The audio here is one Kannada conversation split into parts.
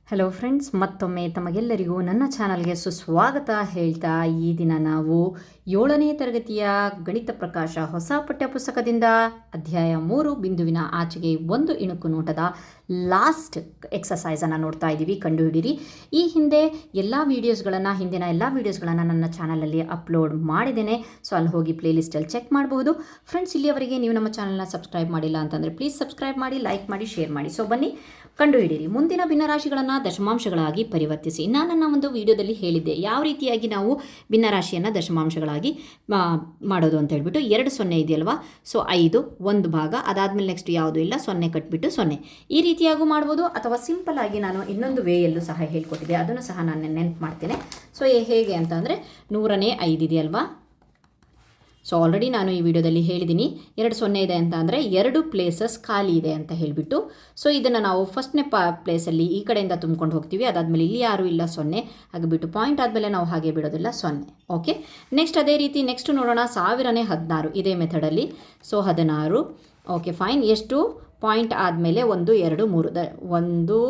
ಹಲೋ ಫ್ರೆಂಡ್ಸ್, ಮತ್ತೊಮ್ಮೆ ತಮಗೆಲ್ಲರಿಗೂ ನನ್ನ ಚಾನಲ್ಗೆ ಸುಸ್ವಾಗತ ಹೇಳ್ತಾ ಈ ದಿನ ನಾವು 7ನೇ ತರಗತಿಯ ಗಣಿತ ಪ್ರಕಾಶ ಹೊಸ ಪಠ್ಯಪುಸ್ತಕದಿಂದ ಅಧ್ಯಾಯ 3 ಬಿಂದುವಿನ ಆಚೆಗೆ ಒಂದು ಇಣುಕು ನೋಟದ ಲಾಸ್ಟ್ ಎಕ್ಸಸೈಸನ್ನು ನೋಡ್ತಾ ಇದ್ದೀವಿ. ಕಂಡುಹಿಡಿಯಿರಿ. ಈ ಹಿಂದಿನ ಎಲ್ಲ ವೀಡಿಯೋಸ್ಗಳನ್ನು ನನ್ನ ಚಾನಲಲ್ಲಿ ಅಪ್ಲೋಡ್ ಮಾಡಿದ್ದೇನೆ. ಸೊ ಅಲ್ಲಿ ಹೋಗಿ ಪ್ಲೇಲಿಸ್ಟಲ್ಲಿ ಚೆಕ್ ಮಾಡಬಹುದು. ಫ್ರೆಂಡ್ಸ್, ಇಲ್ಲಿಯವರೆಗೆ ನೀವು ನಮ್ಮ ಚಾನಲ್ನ ಸಬ್ಸ್ಕ್ರೈಬ್ ಮಾಡಿಲ್ಲ ಅಂತಂದರೆ ಪ್ಲೀಸ್ ಸಬ್ಸ್ಕ್ರೈಬ್ ಮಾಡಿ, ಲೈಕ್ ಮಾಡಿ, ಶೇರ್ ಮಾಡಿ. ಸೊ ಬನ್ನಿ ಕಂಡುಹಿಡಿಯಿರಿ. ಮುಂದಿನ ಭಿನ್ನರಾಶಿಗಳನ್ನು ದಶಮಾಂಶಗಳಾಗಿ ಪರಿವರ್ತಿಸಿ. ನಾನು ನನ್ನ ಒಂದು ವಿಡಿಯೋದಲ್ಲಿ ಹೇಳಿದ್ದೆ ಯಾವ ರೀತಿಯಾಗಿ ನಾವು ಭಿನ್ನರಾಶಿಯನ್ನು ದಶಮಾಂಶಗಳಾಗಿ ಮಾಡೋದು ಅಂತ ಹೇಳ್ಬಿಟ್ಟು. 2 0 ಇದೆಯಲ್ವಾ, ಸೊ 5 1 ಭಾಗ, ಅದಾದಮೇಲೆ ನೆಕ್ಸ್ಟ್ ಯಾವುದೂ ಇಲ್ಲ, 0 ಕಟ್ಬಿಟ್ಟು 0. ಈ ರೀತಿಯಾಗೂ ಮಾಡ್ಬೋದು, ಅಥವಾ ಸಿಂಪಲ್ ಆಗಿ ನಾನು ಇನ್ನೊಂದು ವೇಯಲ್ಲೂ ಸಹ ಹೇಳ್ಕೊಟ್ಟಿದ್ದೆ, ಅದನ್ನು ಸಹ ನಾನು ನೆನಪು ಮಾಡ್ತೇನೆ. ಸೊ ಹೇಗೆ ಅಂತ ಅಂದರೆ 100ನೇ 5 ಇದೆಯಲ್ವಾ. ಸೊ ಆಲ್ರೆಡಿ ನಾನು ಈ ವಿಡಿಯೋದಲ್ಲಿ ಹೇಳಿದ್ದೀನಿ 2 0 ಇದೆ ಅಂತ ಅಂದರೆ 2 ಪ್ಲೇಸಸ್ ಖಾಲಿ ಇದೆ ಅಂತ ಹೇಳಿಬಿಟ್ಟು. ಸೊ ಇದನ್ನು ನಾವು ಫಸ್ಟ್ನೇ ಪ್ಲೇಸಲ್ಲಿ ಈ ಕಡೆಯಿಂದ ತುಂಬ್ಕೊಂಡು ಹೋಗ್ತೀವಿ. ಅದಾದಮೇಲೆ ಇಲ್ಲಿ ಯಾರೂ ಇಲ್ಲ, 0 ಆಗಿಬಿಟ್ಟು ಪಾಯಿಂಟ್ ಆದಮೇಲೆ ನಾವು ಹಾಗೆ ಬಿಡೋದಿಲ್ಲ, 0. ಓಕೆ, ನೆಕ್ಸ್ಟ್ ಅದೇ ರೀತಿ ನೆಕ್ಸ್ಟ್ ನೋಡೋಣ. 1000ನೇ 16 ಇದೇ ಮೆಥಡಲ್ಲಿ. ಸೊ 16. Okay fine. ಎಷ್ಟು ಪಾಯಿಂಟ್ ಆದಮೇಲೆ 1 2 3 1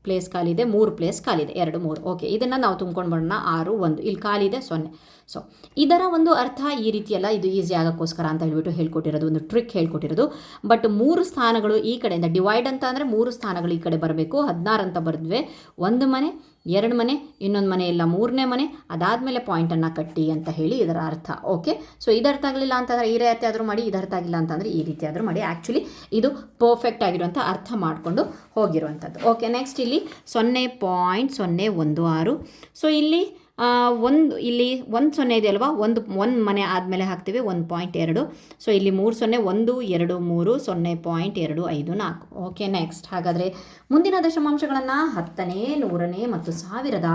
ಪ್ಲೇಸ್ ಖಾಲಿದೆ, 3 ಪ್ಲೇಸ್ ಖಾಲಿದೆ, 2 3. ಓಕೆ, ಇದನ್ನು ನಾವು ತುಂಬ್ಕೊಂಡು ಬರೋಣ. 6 1 ಇಲ್ಲಿ ಖಾಲಿದೆ, 0. ಸೊ ಇದರ ಒಂದು ಅರ್ಥ ಈ ರೀತಿಯಲ್ಲ, ಇದು ಈಸಿ ಆಗೋಕ್ಕೋಸ್ಕರ ಅಂತ ಹೇಳ್ಬಿಟ್ಟು ಹೇಳ್ಕೊಟ್ಟಿರೋದು, ಒಂದು ಟ್ರಿಕ್ ಹೇಳ್ಕೊಟ್ಟಿರೋದು. ಬಟ್ 3 ಸ್ಥಾನಗಳು ಈ ಕಡೆಯಿಂದ ಡಿವೈಡ್ ಅಂತ ಅಂದರೆ 3 ಸ್ಥಾನಗಳು ಈ ಕಡೆ ಬರಬೇಕು. 16 ಅಂತ ಬರೆದ್ವಿ. 1 ಮನೆ, 2 ಮನೆ, ಇನ್ನೊಂದು ಮನೆ ಇಲ್ಲ, 3ನೇ ಮನೆ, ಅದಾದಮೇಲೆ ಪಾಯಿಂಟನ್ನು ಕಟ್ಟಿ ಅಂತ ಹೇಳಿ ಇದರ ಅರ್ಥ. ಓಕೆ, ಸೊ ಇದು ಅರ್ಥ ಆಗಲಿಲ್ಲ ಅಂತಂದರೆ ಈ ರೀತಿ ಆದರೂ ಮಾಡಿ, ಇದು ಅರ್ಥ ಆಗಿಲ್ಲ ಅಂತಂದರೆ ಈ ರೀತಿ ಆದರೂ ಮಾಡಿ. ಆ್ಯಕ್ಚುಲಿ ಇದು ಪರ್ಫೆಕ್ಟ್ ಆಗಿರುವಂಥ ಅರ್ಥ ಮಾಡಿಕೊಂಡು ಹೋಗಿರುವಂಥದ್ದು. ಓಕೆ, ನೆಕ್ಸ್ಟ್ ಇಲ್ಲಿ 0.016. ಸೊ ಇಲ್ಲಿ ಇಲ್ಲಿ 1 0 ಇದೆಯಲ್ವಾ, ಒಂದು ಮನೆ ಆದಮೇಲೆ ಹಾಕ್ತೀವಿ 1.2. ಸೊ ಇಲ್ಲಿ 3 0 1 2 3 0.254. ಓಕೆ, ನೆಕ್ಸ್ಟ್ ಹಾಗಾದರೆ ಮುಂದಿನ ದಶಮಾಂಶಗಳನ್ನು 10ನೇ 100ನೇ ಮತ್ತು 1000ದ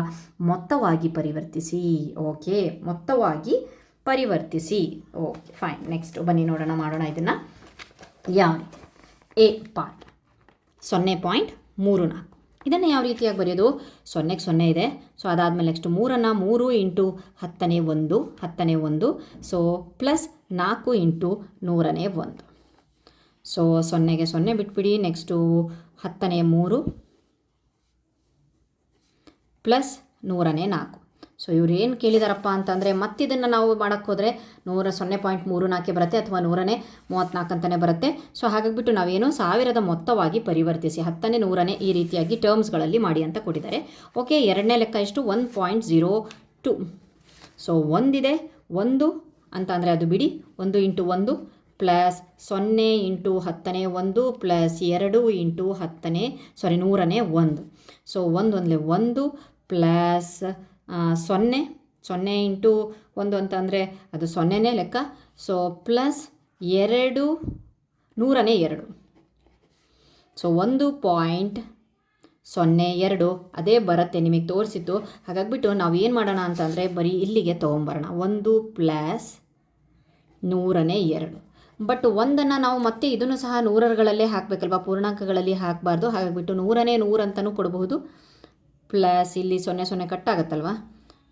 ಮೊತ್ತವಾಗಿ ಪರಿವರ್ತಿಸಿ. ಓಕೆ, ಮೊತ್ತವಾಗಿ ಪರಿವರ್ತಿಸಿ. Okay fine. ನೆಕ್ಸ್ಟ್ ಬನ್ನಿ ಮಾಡೋಣ ಇದನ್ನು ಯಾವ ರೀತಿ. A part 0.34. ಇದನ್ನು ಯಾವ ರೀತಿಯಾಗಿ ಬರೆಯೋದು? 0ಕ್ಕೆ 0 ಇದೆ. ಸೊ ಅದಾದಮೇಲೆ ನೆಕ್ಸ್ಟ್ 3ಅನ್ನು 3 ಇಂಟು 10ನೇ 1. ಸೊ ಪ್ಲಸ್ 4 ಇಂಟು 100ನೇ 1. ಸೊ 0ಗೆ 0 ಬಿಟ್ಬಿಡಿ. ನೆಕ್ಸ್ಟು 10ನೇ 3 ಪ್ಲಸ್ 100ನೇ 4. ಸೊ ಇವ್ರು ಏನು ಕೇಳಿದಾರಪ್ಪ ಅಂತಂದರೆ ಮತ್ತಿದನ್ನು ನಾವು ಮಾಡೋಕ್ಕೆ ಹೋದರೆ 0.34 ಬರುತ್ತೆ, ಅಥವಾ 100ನೇ 34 ಅಂತಲೇ ಬರುತ್ತೆ. ಸೊ ಹಾಗಾಗಿಬಿಟ್ಟು ನಾವೇನು 1000ದ ಮೊತ್ತವಾಗಿ ಪರಿವರ್ತಿಸಿ 10ನೇ 100ನೇ ಈ ರೀತಿಯಾಗಿ ಟರ್ಮ್ಸ್ಗಳಲ್ಲಿ ಮಾಡಿ ಅಂತ ಕೊಟ್ಟಿದ್ದಾರೆ. ಓಕೆ, ಎರಡನೇ ಲೆಕ್ಕ ಎಷ್ಟು? 1.02. ಸೊ 1 ಇದೆ, 1 ಅಂತ ಅಂದರೆ ಅದು ಬಿಡಿ, 1 ಇಂಟು 1 ಪ್ಲಸ್ 0 ಇಂಟು 10ನೇ 1 ಪ್ಲಸ್ 2 ಇಂಟು 100ನೇ 1. ಸೊ 1 1 ಪ್ಲಸ್ 0 ಇಂಟು 1 ಅಂತ ಅಂದರೆ ಅದು 0ನೇ ಲೆಕ್ಕ. So plus 2 100ನೇ 2. ಸೊ 1.02 ಅದೇ ಬರುತ್ತೆ, ನಿಮಗೆ ತೋರಿಸಿತ್ತು. ಹಾಗಾಗಿಬಿಟ್ಟು ನಾವು ಏನು ಮಾಡೋಣ ಅಂತಂದರೆ ಬರೀ ಇಲ್ಲಿಗೆ ತೊಗೊಂಬರೋಣ. 1 ಪ್ಲಸ್ 100ನೇ 2. ಬಟ್ 1ಅನ್ನು ನಾವು ಮತ್ತೆ ಇದನ್ನು ಸಹ 100ಗಳಲ್ಲೇ ಹಾಕಬೇಕಲ್ವ, ಪೂರ್ಣಾಂಕಗಳಲ್ಲಿ ಹಾಕಬಾರ್ದು. ಹಾಗಾಗಿಬಿಟ್ಟು 100ನೇ 100 ಅಂತಲೂ ಕೊಡಬಹುದು. ಪ್ಲಸ್ ಇಲ್ಲಿ 0 0 ಕಟ್ಟಾಗತ್ತಲ್ವ,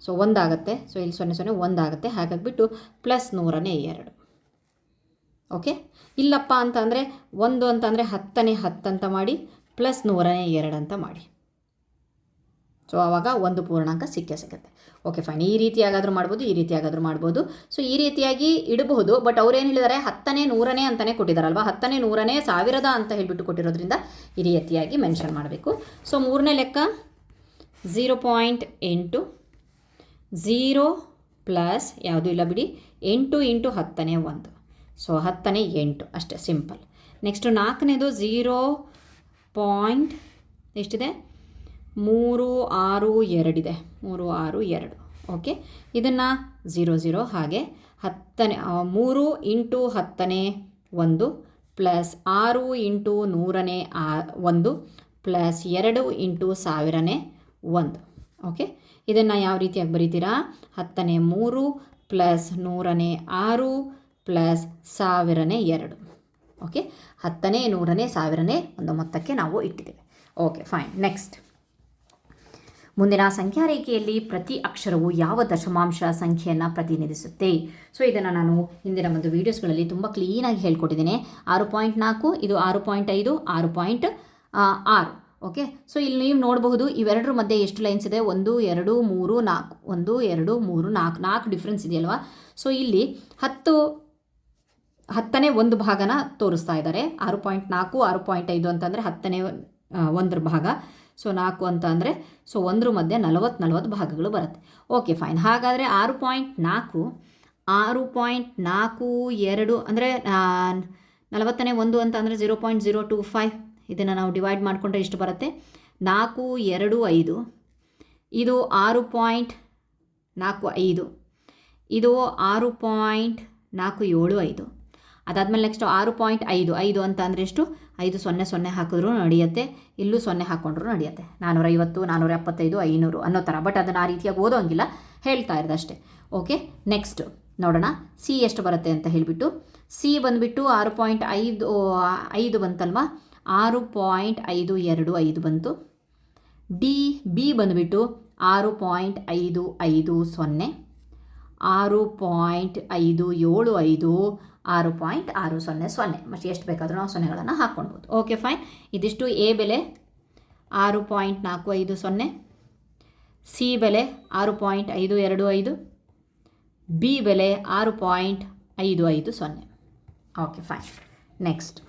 ಸೊ 1 ಆಗುತ್ತೆ. ಸೊ ಇಲ್ಲಿ 0 0 1 ಆಗುತ್ತೆ. ಹಾಗಾಗಿಬಿಟ್ಟು ಪ್ಲಸ್ 100ನೇ 2. ಓಕೆ, ಇಲ್ಲಪ್ಪ ಅಂತಂದರೆ 1 ಅಂತಂದರೆ 10ನೇ 10 ಅಂತ ಮಾಡಿ, ಪ್ಲಸ್ 100ನೇ 2 ಅಂತ ಮಾಡಿ. ಸೊ ಆವಾಗ ಒಂದು ಪೂರ್ಣಾಂಕ ಸಿಗುತ್ತೆ. Okay fine. ಈ ರೀತಿಯಾಗಾದರೂ ಮಾಡ್ಬೋದು, ಈ ರೀತಿಯಾಗಾದರೂ ಮಾಡ್ಬೋದು. ಸೊ ಈ ರೀತಿಯಾಗಿ ಇಡಬಹುದು. ಬಟ್ ಅವ್ರು ಏನು ಹೇಳಿದ್ದಾರೆ, 10ನೇ 100ನೇ ಅಂತಲೇ ಕೊಟ್ಟಿದ್ದಾರಲ್ವ, 10ನೇ 100ನೇ 1000ದ ಅಂತ ಹೇಳಿಬಿಟ್ಟು ಕೊಟ್ಟಿರೋದ್ರಿಂದ ಈ ರೀತಿಯಾಗಿ ಮೆನ್ಷನ್ ಮಾಡಬೇಕು. ಸೊ 3ನೇ ಲೆಕ್ಕ 0.8. 0 ಪ್ಲಸ್ ಯಾವುದೂ ಇಲ್ಲ ಬಿಡಿ, 8 ಇಂಟು 10ನೇ 1. ಸೊ 10ನೇ 8 ಅಷ್ಟೇ, ಸಿಂಪಲ್. ನೆಕ್ಸ್ಟು 4ನೇದು 0. ಎಷ್ಟಿದೆ? 3 6 2 ಇದೆ, 3 6 2. ಓಕೆ, ಇದನ್ನು 0 0 ಹಾಗೆ 3 ಇಂಟು 10ನೇ 1 ಪ್ಲಸ್ 6 ಇಂಟು 100ನೇ 1 ಪ್ಲಸ್ 2 ಇಂಟು 1000ನೇ 1. ಓಕೆ, ಇದನ್ನು ಯಾವ ರೀತಿಯಾಗಿ ಬರೀತೀರಾ? 10ನೇ 3 ಪ್ಲಸ್ 100ನೇ 6 ಪ್ಲಸ್ 1000ನೇ 2. ಓಕೆ, 10ನೇ 100ನೇ 1000ನೇ ಒಂದು ಮೊತ್ತಕ್ಕೆ ನಾವು ಇಟ್ಟಿದ್ದೇವೆ. Okay fine. ನೆಕ್ಸ್ಟ್ ಮುಂದಿನ ಸಂಖ್ಯಾ ರೇಖೆಯಲ್ಲಿ ಪ್ರತಿ ಅಕ್ಷರವು ಯಾವ ದಶಮಾಂಶ ಸಂಖ್ಯೆಯನ್ನು ಪ್ರತಿನಿಧಿಸುತ್ತೆ? ಸೊ ಇದನ್ನು ನಾನು ಹಿಂದಿನ ಒಂದು ವೀಡಿಯೋಸ್ಗಳಲ್ಲಿ ತುಂಬ ಕ್ಲೀನಾಗಿ ಹೇಳ್ಕೊಟ್ಟಿದ್ದೇನೆ. 6.4 ಇದು 6.5 6.6 ಓಕೆ, ಸೊ ಇಲ್ಲಿ ನೀವು ನೋಡಬಹುದು ಇವೆರಡರ ಮಧ್ಯೆ ಎಷ್ಟು ಲೈನ್ಸ್ ಇದೆ, 1 2 3 4, 1 2 3 4 4 ಡಿಫ್ರೆನ್ಸ್ ಇದೆಯಲ್ವಾ. ಸೊ ಇಲ್ಲಿ 10ನೇ ಒಂದು ಭಾಗನ ತೋರಿಸ್ತಾ ಇದ್ದಾರೆ. 6.4 6.5 ಅಂತಂದರೆ 10ನೇ ಒಂದರ ಭಾಗ. ಸೊ 4 ಅಂತ ಅಂದರೆ ಸೊ ಒಂದ್ರ ಮಧ್ಯೆ 40 ಭಾಗಗಳು ಬರುತ್ತೆ. Okay fine. ಹಾಗಾದರೆ 6.4 2 ಅಂದರೆ 40ನೇ ಒಂದು ಅಂತ ಅಂದರೆ 0.025. ಇದನ್ನು ನಾವು ಡಿವೈಡ್ ಮಾಡಿಕೊಂಡ್ರೆ ಇಷ್ಟು ಬರುತ್ತೆ, 4 2 5. ಇದು 6.45, ಇದು 6.475. ಅದಾದಮೇಲೆ ನೆಕ್ಸ್ಟ್ 6.5 ಅಂತ ಅಂದರೆ ಎಷ್ಟು, 5 0 ಹಾಕಿದ್ರೂ ನಡೆಯುತ್ತೆ, ಇಲ್ಲೂ 0 ಹಾಕ್ಕೊಂಡ್ರೂ ನಡೆಯುತ್ತೆ. 450 475 500 ಅನ್ನೋ ಥರ. ಬಟ್ ಅದನ್ನು ಆ ರೀತಿಯಾಗಿ ಓದೋಂಗಿಲ್ಲ, ಹೇಳ್ತಾ ಇರೋದು ಅಷ್ಟೇ. ಓಕೆ, ನೆಕ್ಸ್ಟ್ ನೋಡೋಣ ಸಿ ಎಷ್ಟು ಬರುತ್ತೆ ಅಂತ ಹೇಳಿಬಿಟ್ಟು. ಸಿ ಬಂದುಬಿಟ್ಟು 6.5 ಬಂತಲ್ವಾ, 6.525 ಬಂತು. ಬಿ ಬಂದುಬಿಟ್ಟು 6.550, 6.575, 6.600. ಮತ್ತು ಎಷ್ಟು ಬೇಕಾದರೂ ನಾವು ಸೊನ್ನೆಗಳನ್ನು ಹಾಕ್ಕೊಳ್ಬೋದು. Okay fine. ಇದಿಷ್ಟು ಎ ಬೆಲೆ 6.450, ಸಿ ಬೆಲೆ 6.525, ಬಿ ಬೆಲೆ 6.550. Okay fine. ನೆಕ್ಸ್ಟ್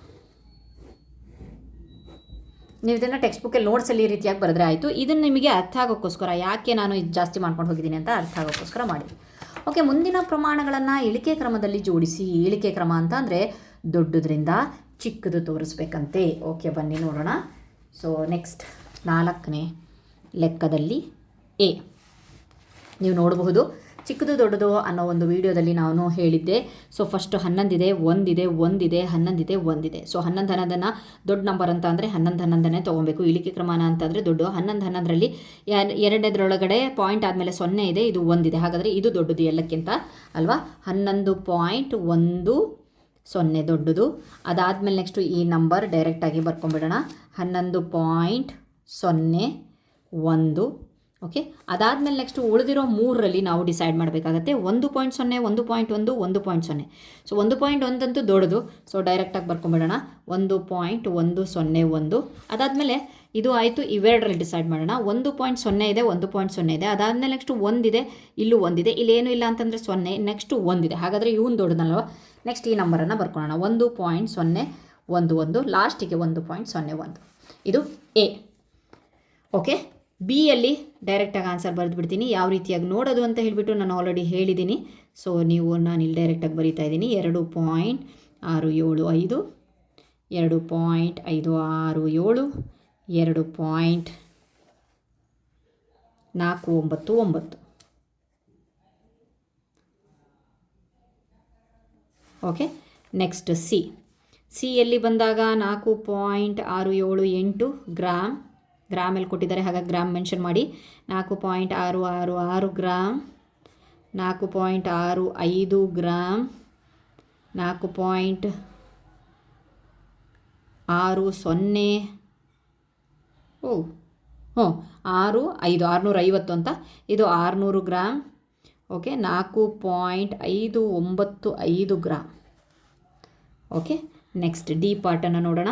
ನೀವು ಇದನ್ನು ಟೆಕ್ಸ್ಟ್ ಬುಕ್ಕಲ್ಲಿ ನೋಟ್ಸಲ್ಲಿ ಈ ರೀತಿಯಾಗಿ ಬರೆದ್ರೆ ಆಯಿತು. ಇದನ್ನು ನಿಮಗೆ ಅರ್ಥ ಆಗೋಕ್ಕೋಸ್ಕರ, ಯಾಕೆ ನಾನು ಇದು ಜಾಸ್ತಿ ಮಾಡ್ಕೊಂಡು ಹೋಗಿದ್ದೀನಿ ಅಂತ ಅರ್ಥ ಆಗೋಕ್ಕೋಸ್ಕರ ಮಾಡಿ. ಓಕೆ, ಮುಂದಿನ ಪ್ರಮಾಣಗಳನ್ನು ಇಳಿಕೆ ಕ್ರಮದಲ್ಲಿ ಜೋಡಿಸಿ. ಇಳಿಕೆ ಕ್ರಮ ಅಂತ ಅಂದರೆ ದೊಡ್ಡದ್ರಿಂದ ಚಿಕ್ಕದು ತೋರಿಸ್ಬೇಕಂತೆ. ಓಕೆ, ಬನ್ನಿ ನೋಡೋಣ. ಸೊ ನೆಕ್ಸ್ಟ್ 4ನೇ ಲೆಕ್ಕದಲ್ಲಿ ಎ ನೀವು ನೋಡಬಹುದು. ಚಿಕ್ಕದು ದೊಡ್ಡದು ಅನ್ನೋ ಒಂದು ವಿಡಿಯೋದಲ್ಲಿ ನಾನು ಹೇಳಿದ್ದೆ. ಸೊ ಫಸ್ಟು 11 ಇದೆ, 1 ಇದೆ, 11 ಇದೆ. ಸೊ 11 ದೊಡ್ಡ ನಂಬರ್ ಅಂತ ಅಂದರೆ 11 ತೊಗೊಬೇಕು. ಇಳಿಕೆ ಕ್ರಮಾನ ಅಂತಂದರೆ ದೊಡ್ಡ 11ರಲ್ಲಿ ಎರಡರೊಳಗಡೆ ಪಾಯಿಂಟ್ ಆದಮೇಲೆ 0 ಇದೆ, ಇದು 1 ಇದೆ. ಹಾಗಾದರೆ ಇದು ದೊಡ್ಡದು ಎಲ್ಲಕ್ಕಿಂತ ಅಲ್ವಾ. 11.10 ದೊಡ್ಡದು. ಅದಾದಮೇಲೆ ನೆಕ್ಸ್ಟು ಈ ನಂಬರ್ ಡೈರೆಕ್ಟಾಗಿ ಬರ್ಕೊಂಬಿಡೋಣ, 11.01. ಓಕೆ, ಅದಾದಮೇಲೆ ನೆಕ್ಸ್ಟು ಉಳಿದಿರೋ 3ರಲ್ಲಿ ನಾವು ಡಿಸೈಡ್ ಮಾಡಬೇಕಾಗತ್ತೆ. 1.0 1.1 1.0. ಸೊ 1.1 ಅಂತೂ ದೊಡ್ಡದು, ಸೊ ಡೈರೆಕ್ಟಾಗಿ ಬರ್ಕೊಂಬಿಡೋಣ, 1.101. ಅದಾದಮೇಲೆ ಇದು ಆಯಿತು, ಇವೆರಡರಲ್ಲಿ ಡಿಸೈಡ್ ಮಾಡೋಣ. 1.0 ಇದೆ, 1.0 ಇದೆ. ಅದಾದಮೇಲೆ ನೆಕ್ಸ್ಟು 1 ಇದೆ, ಇಲ್ಲೂ 1 ಇದೆ, ಇಲ್ಲೇನು ಇಲ್ಲ ಅಂತಂದರೆ 0, ನೆಕ್ಸ್ಟು 1 ಇದೆ. ಹಾಗಾದರೆ ಇವನು ದೊಡ್ಡದಲ್ವ. ನೆಕ್ಸ್ಟ್ ಈ ನಂಬರನ್ನು ಬರ್ಕೊಳ್ಳೋಣ, 1.011, ಲಾಸ್ಟಿಗೆ 1.01. ಇದು ಎ. ಓಕೆ, ಬಿಯಲ್ಲಿ ಡೈರೆಕ್ಟಾಗಿ ಆನ್ಸರ್ ಬರೆದುಬಿಡ್ತೀನಿ. ಯಾವ ರೀತಿಯಾಗಿ ನೋಡೋದು ಅಂತ ಹೇಳಿಬಿಟ್ಟು ನಾನು ಆಲ್ರೆಡಿ ಹೇಳಿದ್ದೀನಿ. ಸೊ ನಾನು ಇಲ್ಲಿ ಡೈರೆಕ್ಟಾಗಿ ಬರೀತಾ ಇದ್ದೀನಿ, 2.675, 2.567, 2.499. ಓಕೆ, ನೆಕ್ಸ್ಟ್ ಸಿಯಲ್ಲಿ ಬಂದಾಗ 4.678 ಗ್ರಾಮಲ್ಲಿ ಕೊಟ್ಟಿದ್ದಾರೆ, ಹಾಗಾಗಿ ಗ್ರಾಮ್ ಮೆನ್ಷನ್ ಮಾಡಿ. 4.666 ಗ್ರಾಮ್, 4.65 ಗ್ರಾಮ್, 4.60, 650 ಅಂತ, ಇದು 600 gram. Okay, 4.595 gram. Okay, next D ಪಾರ್ಟನ್ನು ನೋಡೋಣ.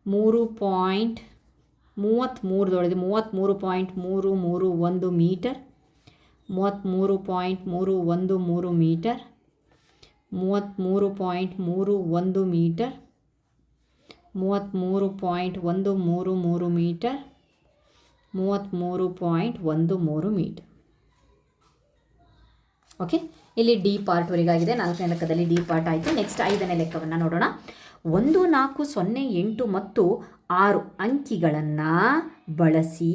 33.331 metre, 33.313 metre, 33.313 metre, 33.133 metre, 33.13 metre. Okay, ಇಲ್ಲಿ ಡಿ ಪಾರ್ಟ್ವರೆಗಾಗಿದೆ. 4ನೇ ಲೆಕ್ಕದಲ್ಲಿ ಡಿ ಪಾರ್ಟ್ ಆಯಿತು. ನೆಕ್ಸ್ಟ್ 5ನೇ ಲೆಕ್ಕವನ್ನು ನೋಡೋಣ. 1 4 0 8 ಮತ್ತು 6 ಅಂಕಿಗಳನ್ನು ಬಳಸಿ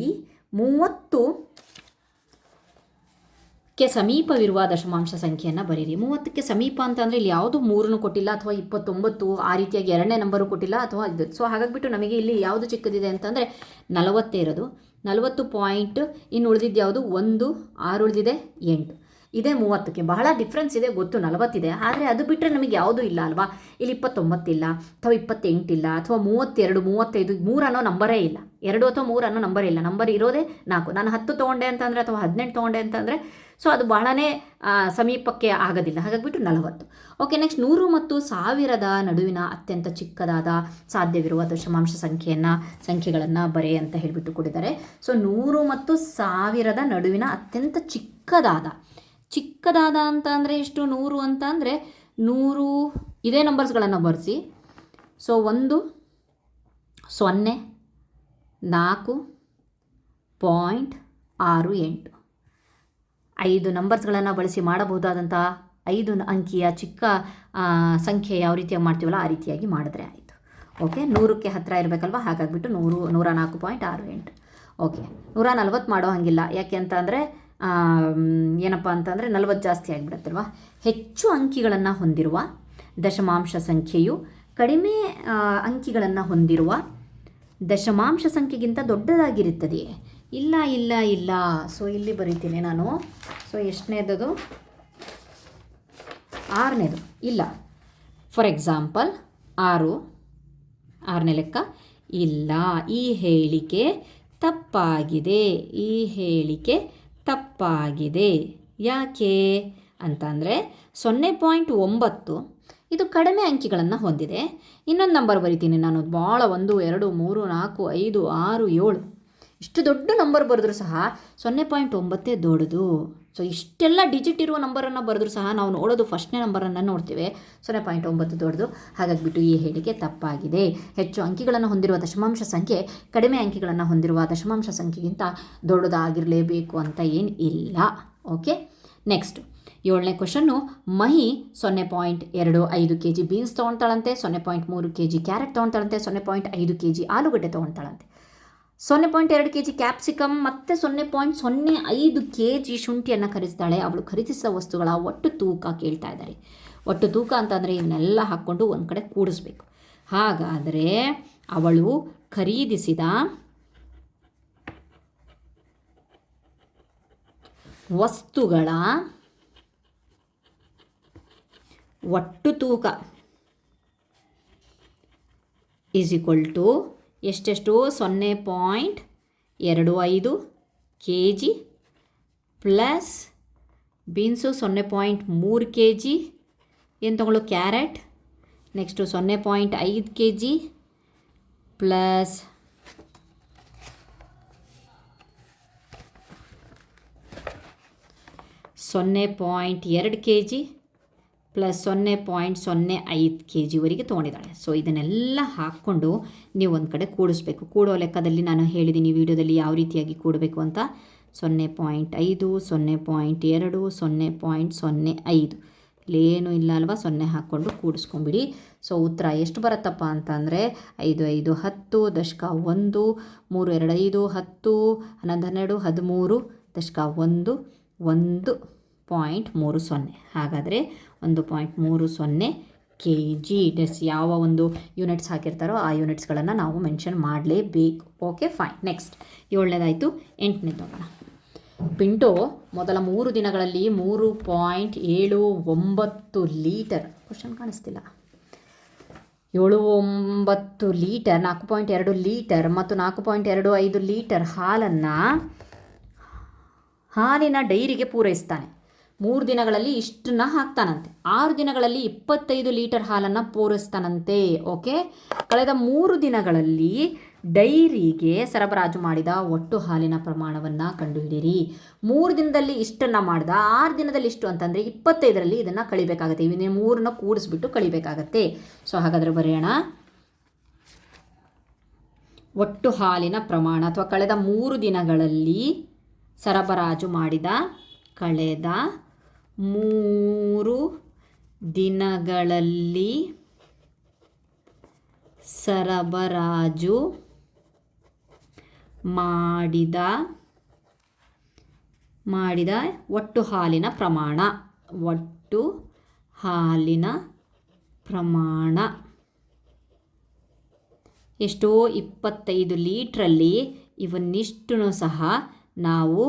30ಕ್ಕೆ ಸಮೀಪವಿರುವ ದಶಮಾಂಶ ಸಂಖ್ಯೆಯನ್ನು ಬರೀರಿ. 30ಕ್ಕೆ ಸಮೀಪ ಅಂತ ಅಂದರೆ ಇಲ್ಲಿ ಯಾವುದು 3 ಕೊಟ್ಟಿಲ್ಲ, ಅಥವಾ 29 ಆ ರೀತಿಯಾಗಿ 2ನೇ ನಂಬರು ಕೊಟ್ಟಿಲ್ಲ, ಅಥವಾ ಇದು. ಸೊ ಹಾಗಾಗಿಬಿಟ್ಟು ನಮಗೆ ಇಲ್ಲಿ ಯಾವುದು ಚಿಕ್ಕದಿದೆ ಅಂತಂದರೆ 40 ಇರೋದು. 40 ಪಾಯಿಂಟ್. ಇನ್ನು ಉಳಿದಿದ್ದು ಯಾವುದು 1, 6 ಉಳಿದಿದೆ 8. ಇದೇ 30ಕ್ಕೆ ಬಹಳ ಡಿಫ್ರೆನ್ಸ್ ಇದೆ ಗೊತ್ತು, 40 ಆದರೆ ಅದು ಬಿಟ್ಟರೆ ನಮಗೆ ಯಾವುದೂ ಇಲ್ಲ ಅಲ್ವಾ. ಇಲ್ಲಿ 29 ಇಲ್ಲ, ಅಥವಾ 28 ಇಲ್ಲ, ಅಥವಾ 32, 35, 3 ಅನ್ನೋ ನಂಬರೇ ಇಲ್ಲ. 2 ಅಥವಾ 3 ಅನ್ನೋ ನಂಬರ್ ಇಲ್ಲ. ನಂಬರ್ ಇರೋದೇ 4. ನಾನು 10 ತೊಗೊಂಡೆ ಅಂತಂದರೆ ಅಥವಾ 18 ತೊಗೊಂಡೆ ಅಂತಂದರೆ ಸೊ ಅದು ಬಹಳನೇ ಸಮೀಪಕ್ಕೆ ಆಗೋದಿಲ್ಲ. ಹಾಗಾಗಿಬಿಟ್ಟು 40. ಓಕೆ, ನೆಕ್ಸ್ಟ್ 100 ಮತ್ತು 1000ದ ನಡುವಿನ ಅತ್ಯಂತ ಚಿಕ್ಕದಾದ ಸಾಧ್ಯವಿರುವ ದಶಮಾಂಶ ಸಂಖ್ಯೆಗಳನ್ನು ಬರೆ ಅಂತ ಹೇಳಿಬಿಟ್ಟು ಕೊಟ್ಟಿದ್ದಾರೆ. ಸೊ 100 ಮತ್ತು 1000ದ ನಡುವಿನ ಅತ್ಯಂತ ಚಿಕ್ಕದಾದ ಅಂತ ಅಂದರೆ ಎಷ್ಟು? 100 ಅಂತ ಅಂದರೆ 100 ಇದೇ ನಂಬರ್ಸ್ಗಳನ್ನು ಬರೆಸಿ. ಸೊ 1 0 4.68 5 ನಂಬರ್ಸ್ಗಳನ್ನು ಬಳಸಿ ಮಾಡಬಹುದಾದಂಥ 5 ಅಂಕಿಯ ಚಿಕ್ಕ ಸಂಖ್ಯೆ ಯಾವ ರೀತಿಯಾಗಿ ಮಾಡ್ತೀವಲ್ಲ ಆ ರೀತಿಯಾಗಿ ಮಾಡಿದ್ರೆ ಆಯಿತು. ಓಕೆ, 100ಕ್ಕೆ ಹತ್ತಿರ ಇರಬೇಕಲ್ವ, ಹಾಗಾಗಿಬಿಟ್ಟು 104.68. ಓಕೆ, 140 ಮಾಡೋ ಹಾಗಿಲ್ಲ. ಯಾಕೆ ಅಂತ ಅಂದರೆ ಏನಪ್ಪ ಅಂತಂದರೆ 40 ಜಾಸ್ತಿ ಆಗಿಬಿಡುತ್ತಲ್ವ. ಹೆಚ್ಚು ಅಂಕಿಗಳನ್ನು ಹೊಂದಿರುವ ದಶಮಾಂಶ ಸಂಖ್ಯೆಯು ಕಡಿಮೆ ಅಂಕಿಗಳನ್ನು ಹೊಂದಿರುವ ದಶಮಾಂಶ ಸಂಖ್ಯೆಗಿಂತ ದೊಡ್ಡದಾಗಿರುತ್ತದೆಯೇ? ಇಲ್ಲ. ಸೊ ಇಲ್ಲಿ ಬರೀತೀನಿ ನಾನು. ಸೊ ಎಷ್ಟನೇದದು? 6ನೇದು ಇಲ್ಲ. ಫಾರ್ ಎಕ್ಸಾಂಪಲ್ 6ನೇ ಲೆಕ್ಕ ಇಲ್ಲ. ಈ ಹೇಳಿಕೆ ತಪ್ಪಾಗಿದೆ. ಯಾಕೆ ಅಂತಂದರೆ 0.9 ಇದು ಕಡಿಮೆ ಅಂಕಿಗಳನ್ನು ಹೊಂದಿದೆ. ಇನ್ನೊಂದು ನಂಬರ್ ಬರಿತೀನಿ ನಾನು, ಭಾಳ 1 2 3 4 5 6 7 ಇಷ್ಟು ದೊಡ್ಡ ನಂಬರ್ ಬರೆದ್ರೂ ಸಹ 0.9 ದೊಡ್ಡದು. ಸೊ ಇಷ್ಟೆಲ್ಲ ಡಿಜಿಟ್ ಇರುವ ನಂಬರನ್ನು ಬರೆದ್ರೂ ಸಹ ನಾವು ನೋಡೋದು ಫಸ್ಟ್ನೇ ನಂಬರನ್ನು ನೋಡ್ತೇವೆ, 0.9 ದೊಡ್ಡದು. ಹಾಗಾಗಿಬಿಟ್ಟು ಈ ಹೇಳಿಕೆ ತಪ್ಪಾಗಿದೆ. ಹೆಚ್ಚು ಅಂಕಿಗಳನ್ನು ಹೊಂದಿರುವ ದಶಮಾಂಶ ಸಂಖ್ಯೆ ಕಡಿಮೆ ಅಂಕಿಗಳನ್ನು ಹೊಂದಿರುವ ದಶಮಾಂಶ ಸಂಖ್ಯೆಗಿಂತ ದೊಡ್ಡದಾಗಿರಲೇಬೇಕು ಅಂತ ಏನು ಇಲ್ಲ. ಓಕೆ, ನೆಕ್ಸ್ಟ್ 7ನೇ ಕ್ವಶನ್ನು. ಮಹಿ 0.25 kg ಬೀನ್ಸ್ ತೊಗೊಳ್ತಾಳಂತೆ, 0.3 kg ಕ್ಯಾರೆಟ್ ತೊಗೊಳ್ತಾಳಂತೆ, 0.5 kg ಆಲೂಗಡ್ಡೆ ತೊಗೊಳ್ತಾಳಂತೆ, 0.2 kg ಕ್ಯಾಪ್ಸಿಕಮ್ ಮತ್ತು 0.05 kg ಶುಂಠಿಯನ್ನು ಖರೀದಿಸ್ತಾಳೆ. ಅವಳು ಖರೀದಿಸಿದ ವಸ್ತುಗಳ ಒಟ್ಟು ತೂಕ ಕೇಳ್ತಾ ಇದ್ದಾರೆ. ಒಟ್ಟು ತೂಕ ಅಂತಂದರೆ ಇವನ್ನೆಲ್ಲ ಹಾಕ್ಕೊಂಡು ಒಂದು ಕಡೆ ಕೂಡಿಸ್ಬೇಕು. ಹಾಗಾದರೆ ಅವಳು ಖರೀದಿಸಿದ ವಸ್ತುಗಳ ಒಟ್ಟು ತೂಕ ಈಸ್ ಈಕ್ವಲ್ ಟು ಎಷ್ಟೆಷ್ಟು? 0.25 kg ಪ್ಲಸ್ ಬೀನ್ಸು 0.3 kg, ಏನು ತಗೊಳ್ಳೋ carrot, next 0.5 kg plus 0.2 kg plus 0.05 kg ವರೆಗೆ ತೊಗೊಂಡಿದ್ದಾಳೆ. ಸೊ ಇದನ್ನೆಲ್ಲ ಹಾಕ್ಕೊಂಡು ನೀವು ಒಂದು ಕಡೆ ಕೂಡಿಸ್ಬೇಕು. ಕೂಡೋ ಲೆಕ್ಕದಲ್ಲಿ ನಾನು ಹೇಳಿದ್ದೀನಿ ವಿಡಿಯೋದಲ್ಲಿ ಯಾವ ರೀತಿಯಾಗಿ ಕೂಡಬೇಕು ಅಂತ. 0.5 0.2 0.05 ಇಲ್ಲೇನೂ ಇಲ್ಲ ಅಲ್ವಾ, 0 ಹಾಕ್ಕೊಂಡು ಕೂಡಿಸ್ಕೊಂಬಿಡಿ. ಸೊ ಉತ್ತರ ಎಷ್ಟು ಬರುತ್ತಪ್ಪ ಅಂತಂದರೆ 5 5 10 ದಶಕ 1 3 2 5 10 11 12 13 ದಶಕ 1 1.30. ಹಾಗಾದರೆ 1.30 kg ಡಸ್ ಯಾವ ಒಂದು ಯೂನಿಟ್ಸ್ ಹಾಕಿರ್ತಾರೋ ಆ ಯೂನಿಟ್ಸ್ಗಳನ್ನು ನಾವು ಮೆನ್ಷನ್ ಮಾಡಲೇಬೇಕು. Okay fine. ನೆಕ್ಸ್ಟ್ 7ನೇದಾಯಿತು. 8ನೇ ತಗೋಣ. ಪಿಂಟೋ ಮೊದಲ 3 ದಿನಗಳಲ್ಲಿ 3.79 ಲೀಟರ್, ಕ್ವಶನ್ ಕಾಣಿಸ್ತಿಲ್ಲ, 79 ಲೀಟರ್ 4.2 ಲೀಟರ್ ಮತ್ತು 4.25 ಲೀಟರ್ ಹಾಲಿನ ಡೈರಿಗೆ ಪೂರೈಸ್ತಾನೆ. 3 ದಿನಗಳಲ್ಲಿ ಇಷ್ಟನ್ನ ಹಾಕ್ತಾನಂತೆ. 6 ದಿನಗಳಲ್ಲಿ 25 ಲೀಟರ್ ಹಾಲನ್ನು ಪೂರೈಸ್ತಾನಂತೆ. ಓಕೆ, ಕಳೆದ 3 ದಿನಗಳಲ್ಲಿ ಡೈರಿಗೆ ಸರಬರಾಜು ಮಾಡಿದ ಒಟ್ಟು ಹಾಲಿನ ಪ್ರಮಾಣವನ್ನು ಕಂಡುಹಿಡಿಯಿರಿ. 3 ದಿನದಲ್ಲಿ ಇಷ್ಟನ್ನು ಮಾಡ್ದ, 6 ದಿನದಲ್ಲಿ ಇಷ್ಟು ಅಂತಂದರೆ 25ರಲ್ಲಿ ಇದನ್ನು ಕಳಿಬೇಕಾಗತ್ತೆ. ಇವನ್ನ 3ನ ಕೂಡಿಸ್ಬಿಟ್ಟು ಕಳಿಬೇಕಾಗತ್ತೆ. ಸೊ ಹಾಗಾದರೆ ಬರೆಯೋಣ. ಒಟ್ಟು ಹಾಲಿನ ಪ್ರಮಾಣ ಅಥವಾ ಕಳೆದ 3 ದಿನಗಳಲ್ಲಿ ಸರಬರಾಜು ಮಾಡಿದ, ಕಳೆದ 3 ದಿನಗಳಲ್ಲಿ ಸರಬರಾಜು ಮಾಡಿದ ಒಟ್ಟು ಹಾಲಿನ ಪ್ರಮಾಣ. ಒಟ್ಟು ಹಾಲಿನ ಪ್ರಮಾಣ ಎಷ್ಟೋ 25 ಲೀಟ್ರಲ್ಲಿ ಇವನ್ನಿಷ್ಟೂ ಸಹ ನಾವು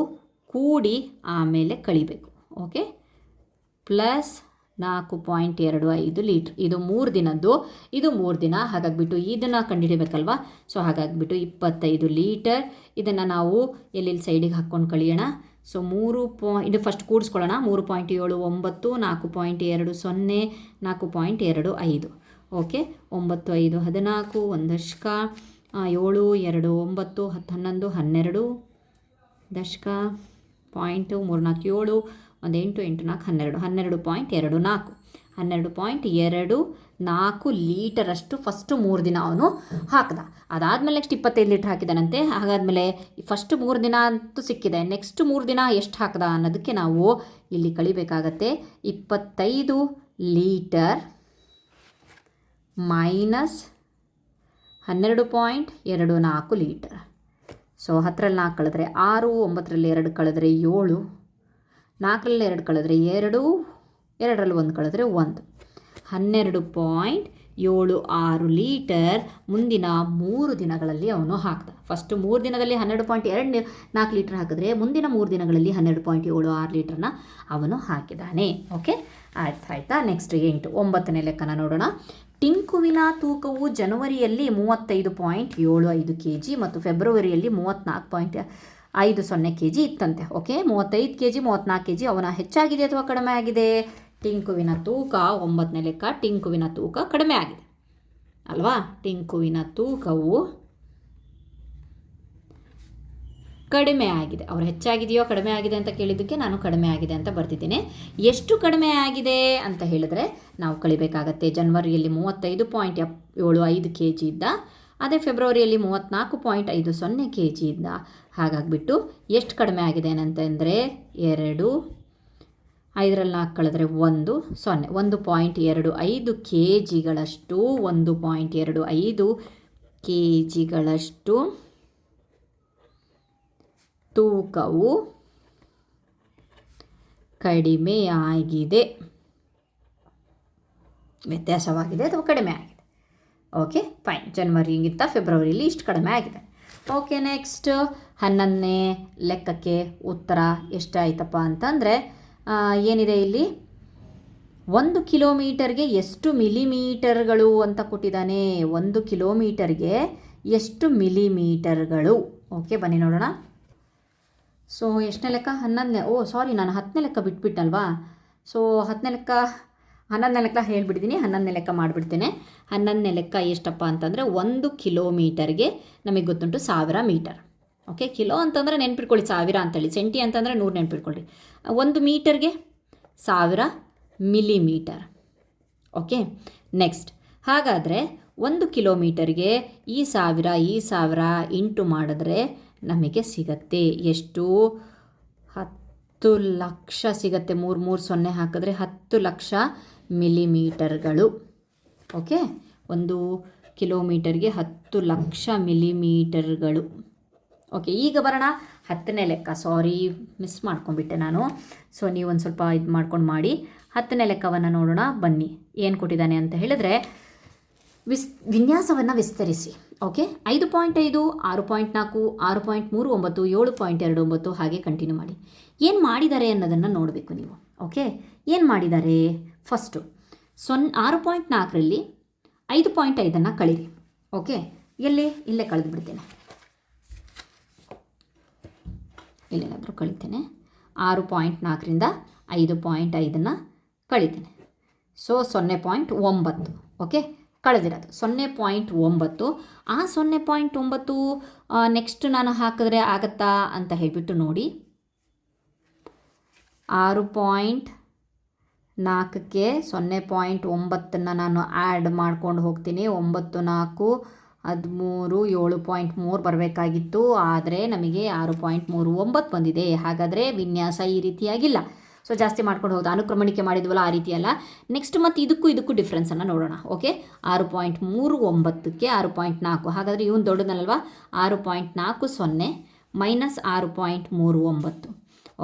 ಕೂಡಿ ಆಮೇಲೆ ಕಳಿಬೇಕು. ಓಕೆ. Plus 4.25 litre. ಇದು 3 ದಿನದ್ದು, ಇದು 3 ದಿನ. ಹಾಗಾಗಿಬಿಟ್ಟು ಇದನ್ನು ಕಂಡುಹಿಡಿಬೇಕಲ್ವಾ. So ಹಾಗಾಗಿಬಿಟ್ಟು 25 litre. ಇದನ್ನು ನಾವು ಎಲ್ಲೆಲ್ಲಿ ಸೈಡಿಗೆ ಹಾಕ್ಕೊಂಡು ಕಳಿಯೋಣ. ಸೊ ಇದು ಫಸ್ಟ್ ಕೂಡಿಸ್ಕೊಳ್ಳೋಣ. 3.79, 4.20, 4.25. ಓಕೆ, 9, 5, 14, 1 ದಶಕ, 7, 2, 9, 10, 11, 12 ದಶಕ, 0.347, 1, 8, 8, 4, 12, 12.24 ಲೀಟರಷ್ಟು ಫಸ್ಟ್ 3 ದಿನ ಅವನು ಹಾಕಿದ. ಅದಾದಮೇಲೆ ನೆಕ್ಸ್ಟ್ 25 ಲೀಟ್ರ್ ಹಾಕಿದಾನಂತೆ. ಹಾಗಾದಮೇಲೆ ಫಸ್ಟ್ 3 ದಿನ ಅಂತೂ ಸಿಕ್ಕಿದೆ. ನೆಕ್ಸ್ಟ್ 3 ದಿನ ಎಷ್ಟು ಹಾಕಿದ ಅನ್ನೋದಕ್ಕೆ ನಾವು ಇಲ್ಲಿ ಕಳಿಬೇಕಾಗತ್ತೆ. 25 ಲೀಟರ್ ಮೈನಸ್ 12.24 ಲೀಟರ್. ಸೊ 10ರಲ್ಲಿ 4 ಕಳೆದ್ರೆ 6, 9ರಲ್ಲಿ 2 ಕಳೆದ್ರೆ 7, 4ರಲ್ಲಿ 2 ಕಳೆದ್ರೆ 2, 2ರಲ್ಲಿ 1 ಕಳೆದ್ರೆ 1, 12.76 ಲೀಟರ್ ಮುಂದಿನ 3 ದಿನಗಳಲ್ಲಿ ಅವನು ಹಾಕ್ದ. ಫಸ್ಟ್ 3 ದಿನದಲ್ಲಿ 12.24 ಲೀಟರ್ ಹಾಕಿದ್ರೆ ಮುಂದಿನ 3 ದಿನಗಳಲ್ಲಿ 12.76 ಲೀಟರ್ನ ಅವನು ಹಾಕಿದ್ದಾನೆ. ಓಕೆ, ಆಯ್ತಾ. ನೆಕ್ಸ್ಟ್ 9ನೇ ಲೆಕ್ಕನ ನೋಡೋಣ. ಟಿಂಕುವಿನ ತೂಕವು ಜನವರಿಯಲ್ಲಿ 35.75 kg ಮತ್ತು ಫೆಬ್ರವರಿಯಲ್ಲಿ 34.50 kg ಇತ್ತಂತೆ. ಓಕೆ, 35 kg 34 kg ಅವನ ಹೆಚ್ಚಾಗಿದೆ ಅಥವಾ ಕಡಿಮೆ ಆಗಿದೆ? ಟಿಂಕುವಿನ ತೂಕ 9ನೇ ಲೆಕ್ಕ. ಟಿಂಕುವಿನ ತೂಕ ಕಡಿಮೆ ಆಗಿದೆ ಅಲ್ವಾ. ಟಿಂಕುವಿನ ತೂಕವು ಕಡಿಮೆ ಆಗಿದೆ. ಅವ್ರು ಹೆಚ್ಚಾಗಿದೆಯೋ ಕಡಿಮೆ ಆಗಿದೆ ಅಂತ ಕೇಳಿದ್ದಕ್ಕೆ ನಾನು ಕಡಿಮೆ ಆಗಿದೆ ಅಂತ ಬರ್ತಿದ್ದೀನಿ. ಎಷ್ಟು ಕಡಿಮೆ ಆಗಿದೆ ಅಂತ ಹೇಳಿದ್ರೆ ನಾವು ಕಳಿಬೇಕಾಗತ್ತೆ. ಜನವರಿಯಲ್ಲಿ 35.75 kg ಇದ್ದ, ಅದೇ ಫೆಬ್ರವರಿಯಲ್ಲಿ 34.50 kg ಇದ್ದ. ಹಾಗಾಗಿಬಿಟ್ಟು ಎಷ್ಟು ಕಡಿಮೆ ಆಗಿದೆ ಅಂತಂದರೆ 2, 5ರಲ್ಲಿ 4 ಕಳೆದ್ರೆ 1, 0, 1.25 kgಗಳಷ್ಟು 1.25 kgಗಳಷ್ಟು ತೂಕವು ಕಡಿಮೆಯಾಗಿದೆ, ವ್ಯತ್ಯಾಸವಾಗಿದೆ ಅಥವಾ ಕಡಿಮೆ ಆಗಿದೆ. Okay, fine. ಜನವರಿಗಿಂತ ಫೆಬ್ರವರಿಲಿ ಇಷ್ಟು ಕಡಿಮೆ ಆಗಿದೆ. ಓಕೆ, ನೆಕ್ಸ್ಟ್ 11ನೇ ಲೆಕ್ಕಕ್ಕೆ ಉತ್ತರ ಎಷ್ಟಾಯ್ತಪ್ಪ ಅಂತಂದರೆ ಏನಿದೆ ಇಲ್ಲಿ, 1 ಕಿಲೋಮೀಟರ್ಗೆ ಎಷ್ಟು ಮಿಲಿಮೀಟರ್ಗಳು ಅಂತ ಕೊಟ್ಟಿದ್ದಾನೆ. 1 ಕಿಲೋಮೀಟರ್ಗೆ ಎಷ್ಟು ಮಿಲಿಮೀಟರ್ಗಳು. ಓಕೆ, ಬನ್ನಿ ನೋಡೋಣ. ಸೊ ಎಷ್ಟನೇ ಲೆಕ್ಕ? 11ನೇ. ಸಾರಿ, ನಾನು 10ನೇ ಲೆಕ್ಕ ಬಿಟ್ಬಿಟ್ಟಲ್ವಾ. ಸೊ 11ನೇ ಲೆಕ್ಕ ಹೇಳಿಬಿಟ್ಟಿದ್ದೀನಿ. 11ನೇ ಲೆಕ್ಕ ಮಾಡಿಬಿಡ್ತೇನೆ. 11ನೇ ಲೆಕ್ಕ ಎಷ್ಟಪ್ಪ ಅಂತಂದರೆ 1 ಕಿಲೋಮೀಟರ್ಗೆ ನಮಗೆ ಗೊತ್ತುಂಟು 1000 ಮೀಟರ್. ಓಕೆ, ಕಿಲೋ ಅಂತಂದರೆ ನೆನ್ಪಿಟ್ಕೊಳ್ಳಿ 1000 ಅಂತೇಳಿ, ಸೆಂಟಿ ಅಂತಂದರೆ 100 ನೆನ್ಪಿಟ್ಕೊಳ್ಳಿ. 1 ಮೀಟರ್ಗೆ 1000 ಮಿಲಿಮೀಟರ್. ಓಕೆ, ನೆಕ್ಸ್ಟ್ ಹಾಗಾದರೆ 1 ಕಿಲೋಮೀಟರ್ಗೆ ಈ 1000 ಇಂಟು ಮಾಡಿದ್ರೆ ನಮಗೆ ಸಿಗತ್ತೆ ಎಷ್ಟು? 10 ಲಕ್ಷ ಸಿಗತ್ತೆ. 3 0 ಹಾಕಿದ್ರೆ 10 ಲಕ್ಷ ಮಿಲಿಮೀಟರ್ಗಳು. ಓಕೆ, 1 ಕಿಲೋಮೀಟರ್ಗೆ 10 ಲಕ್ಷ ಮಿಲಿಮೀಟರ್ಗಳು. ಓಕೆ, ಈಗ ಬರೋಣ 10ನೇ ಲೆಕ್ಕ. ಸಾರಿ, ಮಿಸ್ ಮಾಡ್ಕೊಂಡ್ಬಿಟ್ಟೆ ನಾನು. ಸೊ ನೀವು ಒಂದು ಸ್ವಲ್ಪ ಇದು ಮಾಡ್ಕೊಂಡು ಮಾಡಿ. 10ನೇ ಲೆಕ್ಕವನ್ನು ನೋಡೋಣ ಬನ್ನಿ. ಏನು ಕೊಟ್ಟಿದ್ದಾನೆ ಅಂತ ಹೇಳಿದ್ರೆ, ವಿನ್ಯಾಸವನ್ನು ವಿಸ್ತರಿಸಿ. ಓಕೆ, 5.5, 6.4, 6.39, 7.29 ಹಾಗೆ ಕಂಟಿನ್ಯೂ ಮಾಡಿ. ಏನು ಮಾಡಿದ್ದಾರೆ ಅನ್ನೋದನ್ನು ನೋಡಬೇಕು ನೀವು. ಓಕೆ, ಏನು ಮಾಡಿದ್ದಾರೆ? ಫಸ್ಟು 6.4ರಲ್ಲಿ 5.5 ಕಳೀರಿ. ಓಕೆ, ಇಲ್ಲೇ ಕಳೆದು ಬಿಡ್ತೇನೆ, ಇಲ್ಲೇನಾದರೂ ಕಳಿತೇನೆ. 6.4ರಿಂದ 5.5 ಕಳಿತೇನೆ. ಸೊ 0.9. ಓಕೆ, ಕಳೆದಿರೋದು 0.9. ಆ 0.9 ನೆಕ್ಸ್ಟ್ ನಾನು ಹಾಕಿದ್ರೆ ಆಗತ್ತಾ ಅಂತ ಹೇಳಿಬಿಟ್ಟು ನೋಡಿ. 6.4ಕ್ಕೆ 0.9 ನಾನು ಆ್ಯಡ್ ಮಾಡ್ಕೊಂಡು ಹೋಗ್ತೀನಿ. 9, 4, 13, 7.3 ಬರಬೇಕಾಗಿತ್ತು. ಆದರೆ ನಮಗೆ 6.39 ಬಂದಿದೆ. ಹಾಗಾದರೆ ವಿನ್ಯಾಸ ಈ ರೀತಿಯಾಗಿಲ್ಲ. ಸೊ ಜಾಸ್ತಿ ಮಾಡ್ಕೊಂಡು ಹೋಗೋದು, ಅನುಕ್ರಮಣಿಕೆ ಮಾಡಿದ್ವಲ್ಲ ಆ ರೀತಿ ಅಲ್ಲ. ನೆಕ್ಸ್ಟ್ ಮತ್ತು ಇದಕ್ಕೂ ಡಿಫ್ರೆನ್ಸನ್ನು ನೋಡೋಣ. ಓಕೆ, 6.39ಕ್ಕೆ 6.4 ಹಾಗಾದರೆ ಇವನು ದೊಡ್ಡದಲ್ವಾ. 6.40 ಮೈನಸ್ 6.39.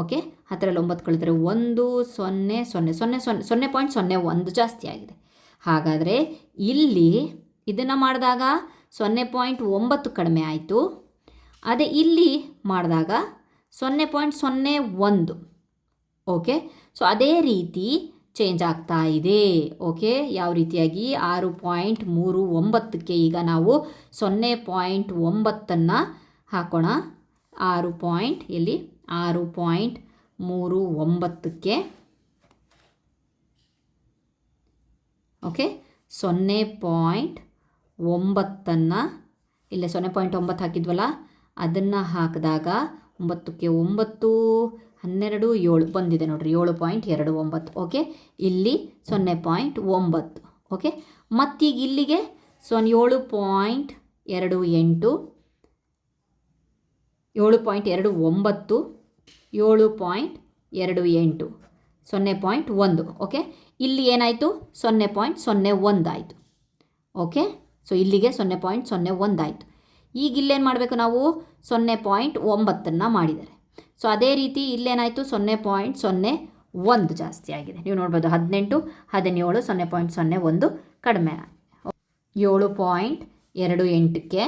ಓಕೆ, 10ರಲ್ಲಿ 9 ಕಳೆದರೆ 1, 0, 0, 0.01 ಜಾಸ್ತಿ ಆಗಿದೆ. ಹಾಗಾದರೆ ಇಲ್ಲಿ ಇದನ್ನು ಮಾಡಿದಾಗ 0.9 ಕಡಿಮೆ ಆಯಿತು. ಅದೇ ಇಲ್ಲಿ ಮಾಡಿದಾಗ 0.01. ಓಕೆ, ಸೊ ಅದೇ ರೀತಿ ಚೇಂಜ್ ಆಗ್ತಾ ಇದೆ. ಓಕೆ, ಯಾವ ರೀತಿಯಾಗಿ 6.39ಕ್ಕೆ ಈಗ ನಾವು 0.9 ಹಾಕೋಣ. 6.39ಕ್ಕೆ ಓಕೆ 0.9 ಇಲ್ಲೇ 0.9 ಹಾಕಿದ್ವಲ್ಲ, ಅದನ್ನು ಹಾಕಿದಾಗ 9ಕ್ಕೆ 9 12 7 ಬಂದಿದೆ ನೋಡಿರಿ, 7.29. ಓಕೆ, ಇಲ್ಲಿ 0.9. ಓಕೆ, ಮತ್ತೀಗ ಇಲ್ಲಿಗೆ 7.28 7.29 7.28 0.1. ಓಕೆ, ಇಲ್ಲಿ ಏನಾಯಿತು 0.01 ಆಯಿತು. ಓಕೆ, ಸೊ ಇಲ್ಲಿಗೆ 0.01 ಆಯಿತು. ಈಗ ಇಲ್ಲೇನು ಮಾಡಬೇಕು ನಾವು 0.9 ಮಾಡಿದ್ದಾರೆ. ಸೊ ಅದೇ ರೀತಿ ಇಲ್ಲೇನಾಯಿತು 0.01 ಜಾಸ್ತಿ ಆಗಿದೆ. ನೀವು ನೋಡ್ಬೋದು 18 17 0.01 ಕಡಿಮೆ. 7.28ಕ್ಕೆ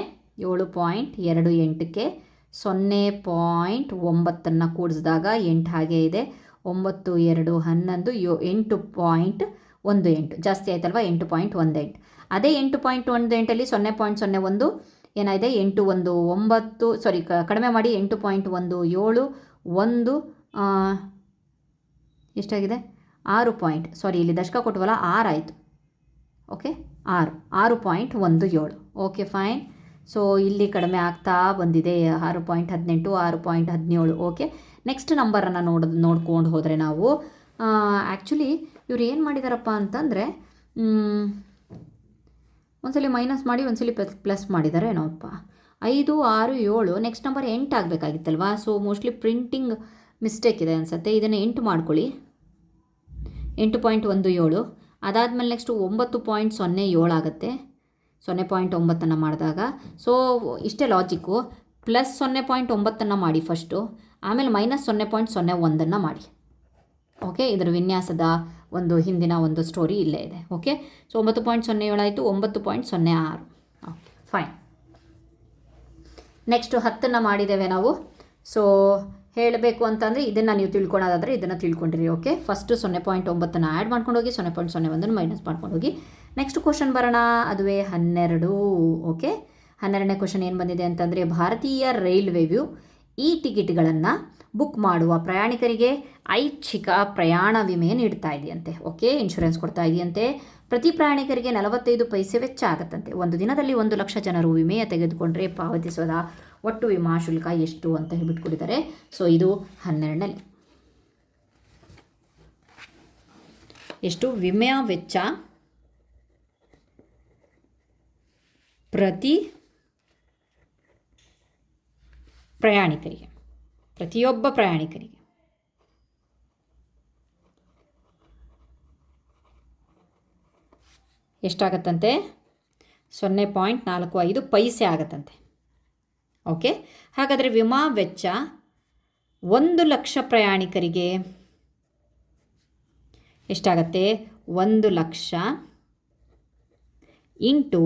0.9 ಕೂಡಿಸಿದಾಗ 8 ಹಾಗೆ ಇದೆ. 9 2 11 8.18 ಜಾಸ್ತಿ ಆಯ್ತಲ್ವ, 8.18. ಅದೇ 8.18ಅಲ್ಲಿ 0.01 ಏನಾಗಿದೆ 8 1 9 ಸಾರಿ ಕಡಿಮೆ ಮಾಡಿ 8.17 1 ಎಷ್ಟಾಗಿದೆ 6 ಇಲ್ಲಿ ದಶಕ ಕೊಟ್ಟವಲ್ಲ 6 ಆಯಿತು. ಓಕೆ, 6.17. Okay fine. ಸೊ ಇಲ್ಲಿ ಕಡಿಮೆ ಆಗ್ತಾ ಬಂದಿದೆ 6.18 6.17. ಓಕೆ, ನೆಕ್ಸ್ಟ್ ನಂಬರನ್ನು ನೋಡ್ಕೊಂಡು ಹೋದರೆ ನಾವು ಆ್ಯಕ್ಚುಲಿ ಇವ್ರು ಏನು ಮಾಡಿದಾರಪ್ಪ ಅಂತಂದರೆ ಒಂದ್ಸಲಿ ಮೈನಸ್ ಮಾಡಿ ಒಂದ್ಸಲಿ ಪ್ಲಸ್ ಮಾಡಿದ್ದಾರೆ ಏನೋಪ್ಪ. 5 6 7 ನೆಕ್ಸ್ಟ್ ನಂಬರ್ 8 ಆಗಬೇಕಾಗಿತ್ತಲ್ವಾ. ಸೊ ಮೋಸ್ಟ್ಲಿ ಪ್ರಿಂಟಿಂಗ್ ಮಿಸ್ಟೇಕ್ ಇದೆ ಅನಿಸುತ್ತೆ. ಇದನ್ನು 8 ಮಾಡ್ಕೊಳ್ಳಿ, 8.17. ಅದಾದಮೇಲೆ ನೆಕ್ಸ್ಟು 9.07 ಆಗುತ್ತೆ 0.9 ಮಾಡಿದಾಗ. ಸೊ ಇಷ್ಟೇ ಲಾಜಿಕ್ಕು. ಪ್ಲಸ್ 0.9 ಮಾಡಿ ಫಸ್ಟು, ಆಮೇಲೆ ಮೈನಸ್ 0.01 ಮಾಡಿ. ಓಕೆ, ಇದರ ವಿನ್ಯಾಸದ ಒಂದು ಹಿಂದಿನ ಒಂದು ಸ್ಟೋರಿ ಇಲ್ಲೇ ಇದೆ. ಓಕೆ, ಸೊ 9.07 ಆಯಿತು, 9.06. Okay fine. ನೆಕ್ಸ್ಟು 10 ಮಾಡಿದ್ದೇವೆ ನಾವು. ಸೊ ಹೇಳಬೇಕು ಅಂತಂದರೆ ಇದನ್ನು ನೀವು ತಿಳ್ಕೊಳ್ಳೋದಾದರೆ ಇದನ್ನು ತಿಳ್ಕೊಂಡಿರಿ. ಓಕೆ, ಫಸ್ಟು 0.9 ಆ್ಯಡ್ ಮಾಡ್ಕೊಂಡು ಹೋಗಿ, 0.01 ಮೈನಸ್ ಮಾಡ್ಕೊಂಡು ಹೋಗಿ. ನೆಕ್ಸ್ಟ್ ಕ್ವಶನ್ ಬರೋಣ, ಅದುವೇ 12. ಓಕೆ, 12ನೇ ಕ್ವಶನ್ ಏನು ಬಂದಿದೆ ಅಂತಂದರೆ, ಭಾರತೀಯ ರೈಲ್ವೆಯು ಈ ಟಿಕೆಟ್ಗಳನ್ನು ಬುಕ್ ಮಾಡುವ ಪ್ರಯಾಣಿಕರಿಗೆ ಐಚ್ಛಿಕ ಪ್ರಯಾಣ ವಿಮೆ ನೀಡ್ತಾ ಇದೆಯಂತೆ. ಓಕೆ, ಇನ್ಶೂರೆನ್ಸ್ ಕೊಡ್ತಾ ಇದೆಯಂತೆ. ಪ್ರತಿ ಪ್ರಯಾಣಿಕರಿಗೆ 45 ಪೈಸೆ ವೆಚ್ಚ ಆಗುತ್ತಂತೆ. ಒಂದು ದಿನದಲ್ಲಿ 1 ಲಕ್ಷ ಜನರು ವಿಮೆಯ ತೆಗೆದುಕೊಂಡ್ರೆ ಪಾವತಿಸೋದ ಒಟ್ಟು ವಿಮಾ ಶುಲ್ಕ ಎಷ್ಟು ಅಂತ ಹೇಳ್ಬಿಟ್ಕೊಟ್ಟಿದ್ದಾರೆ. ಸೊ ಇದು 12ನೇ ಎಷ್ಟು ವಿಮೆಯ ವೆಚ್ಚ ಪ್ರತಿ ಪ್ರಯಾಣಿಕರಿಗೆ, ಪ್ರತಿಯೊಬ್ಬ ಪ್ರಯಾಣಿಕರಿಗೆ ಎಷ್ಟಾಗತ್ತಂತೆ 0.45 ಪೈಸೆ ಆಗತ್ತಂತೆ. ಓಕೆ, ಹಾಗಾದರೆ ವಿಮಾ ವೆಚ್ಚ 1 ಲಕ್ಷ ಪ್ರಯಾಣಿಕರಿಗೆ ಎಷ್ಟಾಗತ್ತೆ, 1 ಲಕ್ಷ ಇಂಟು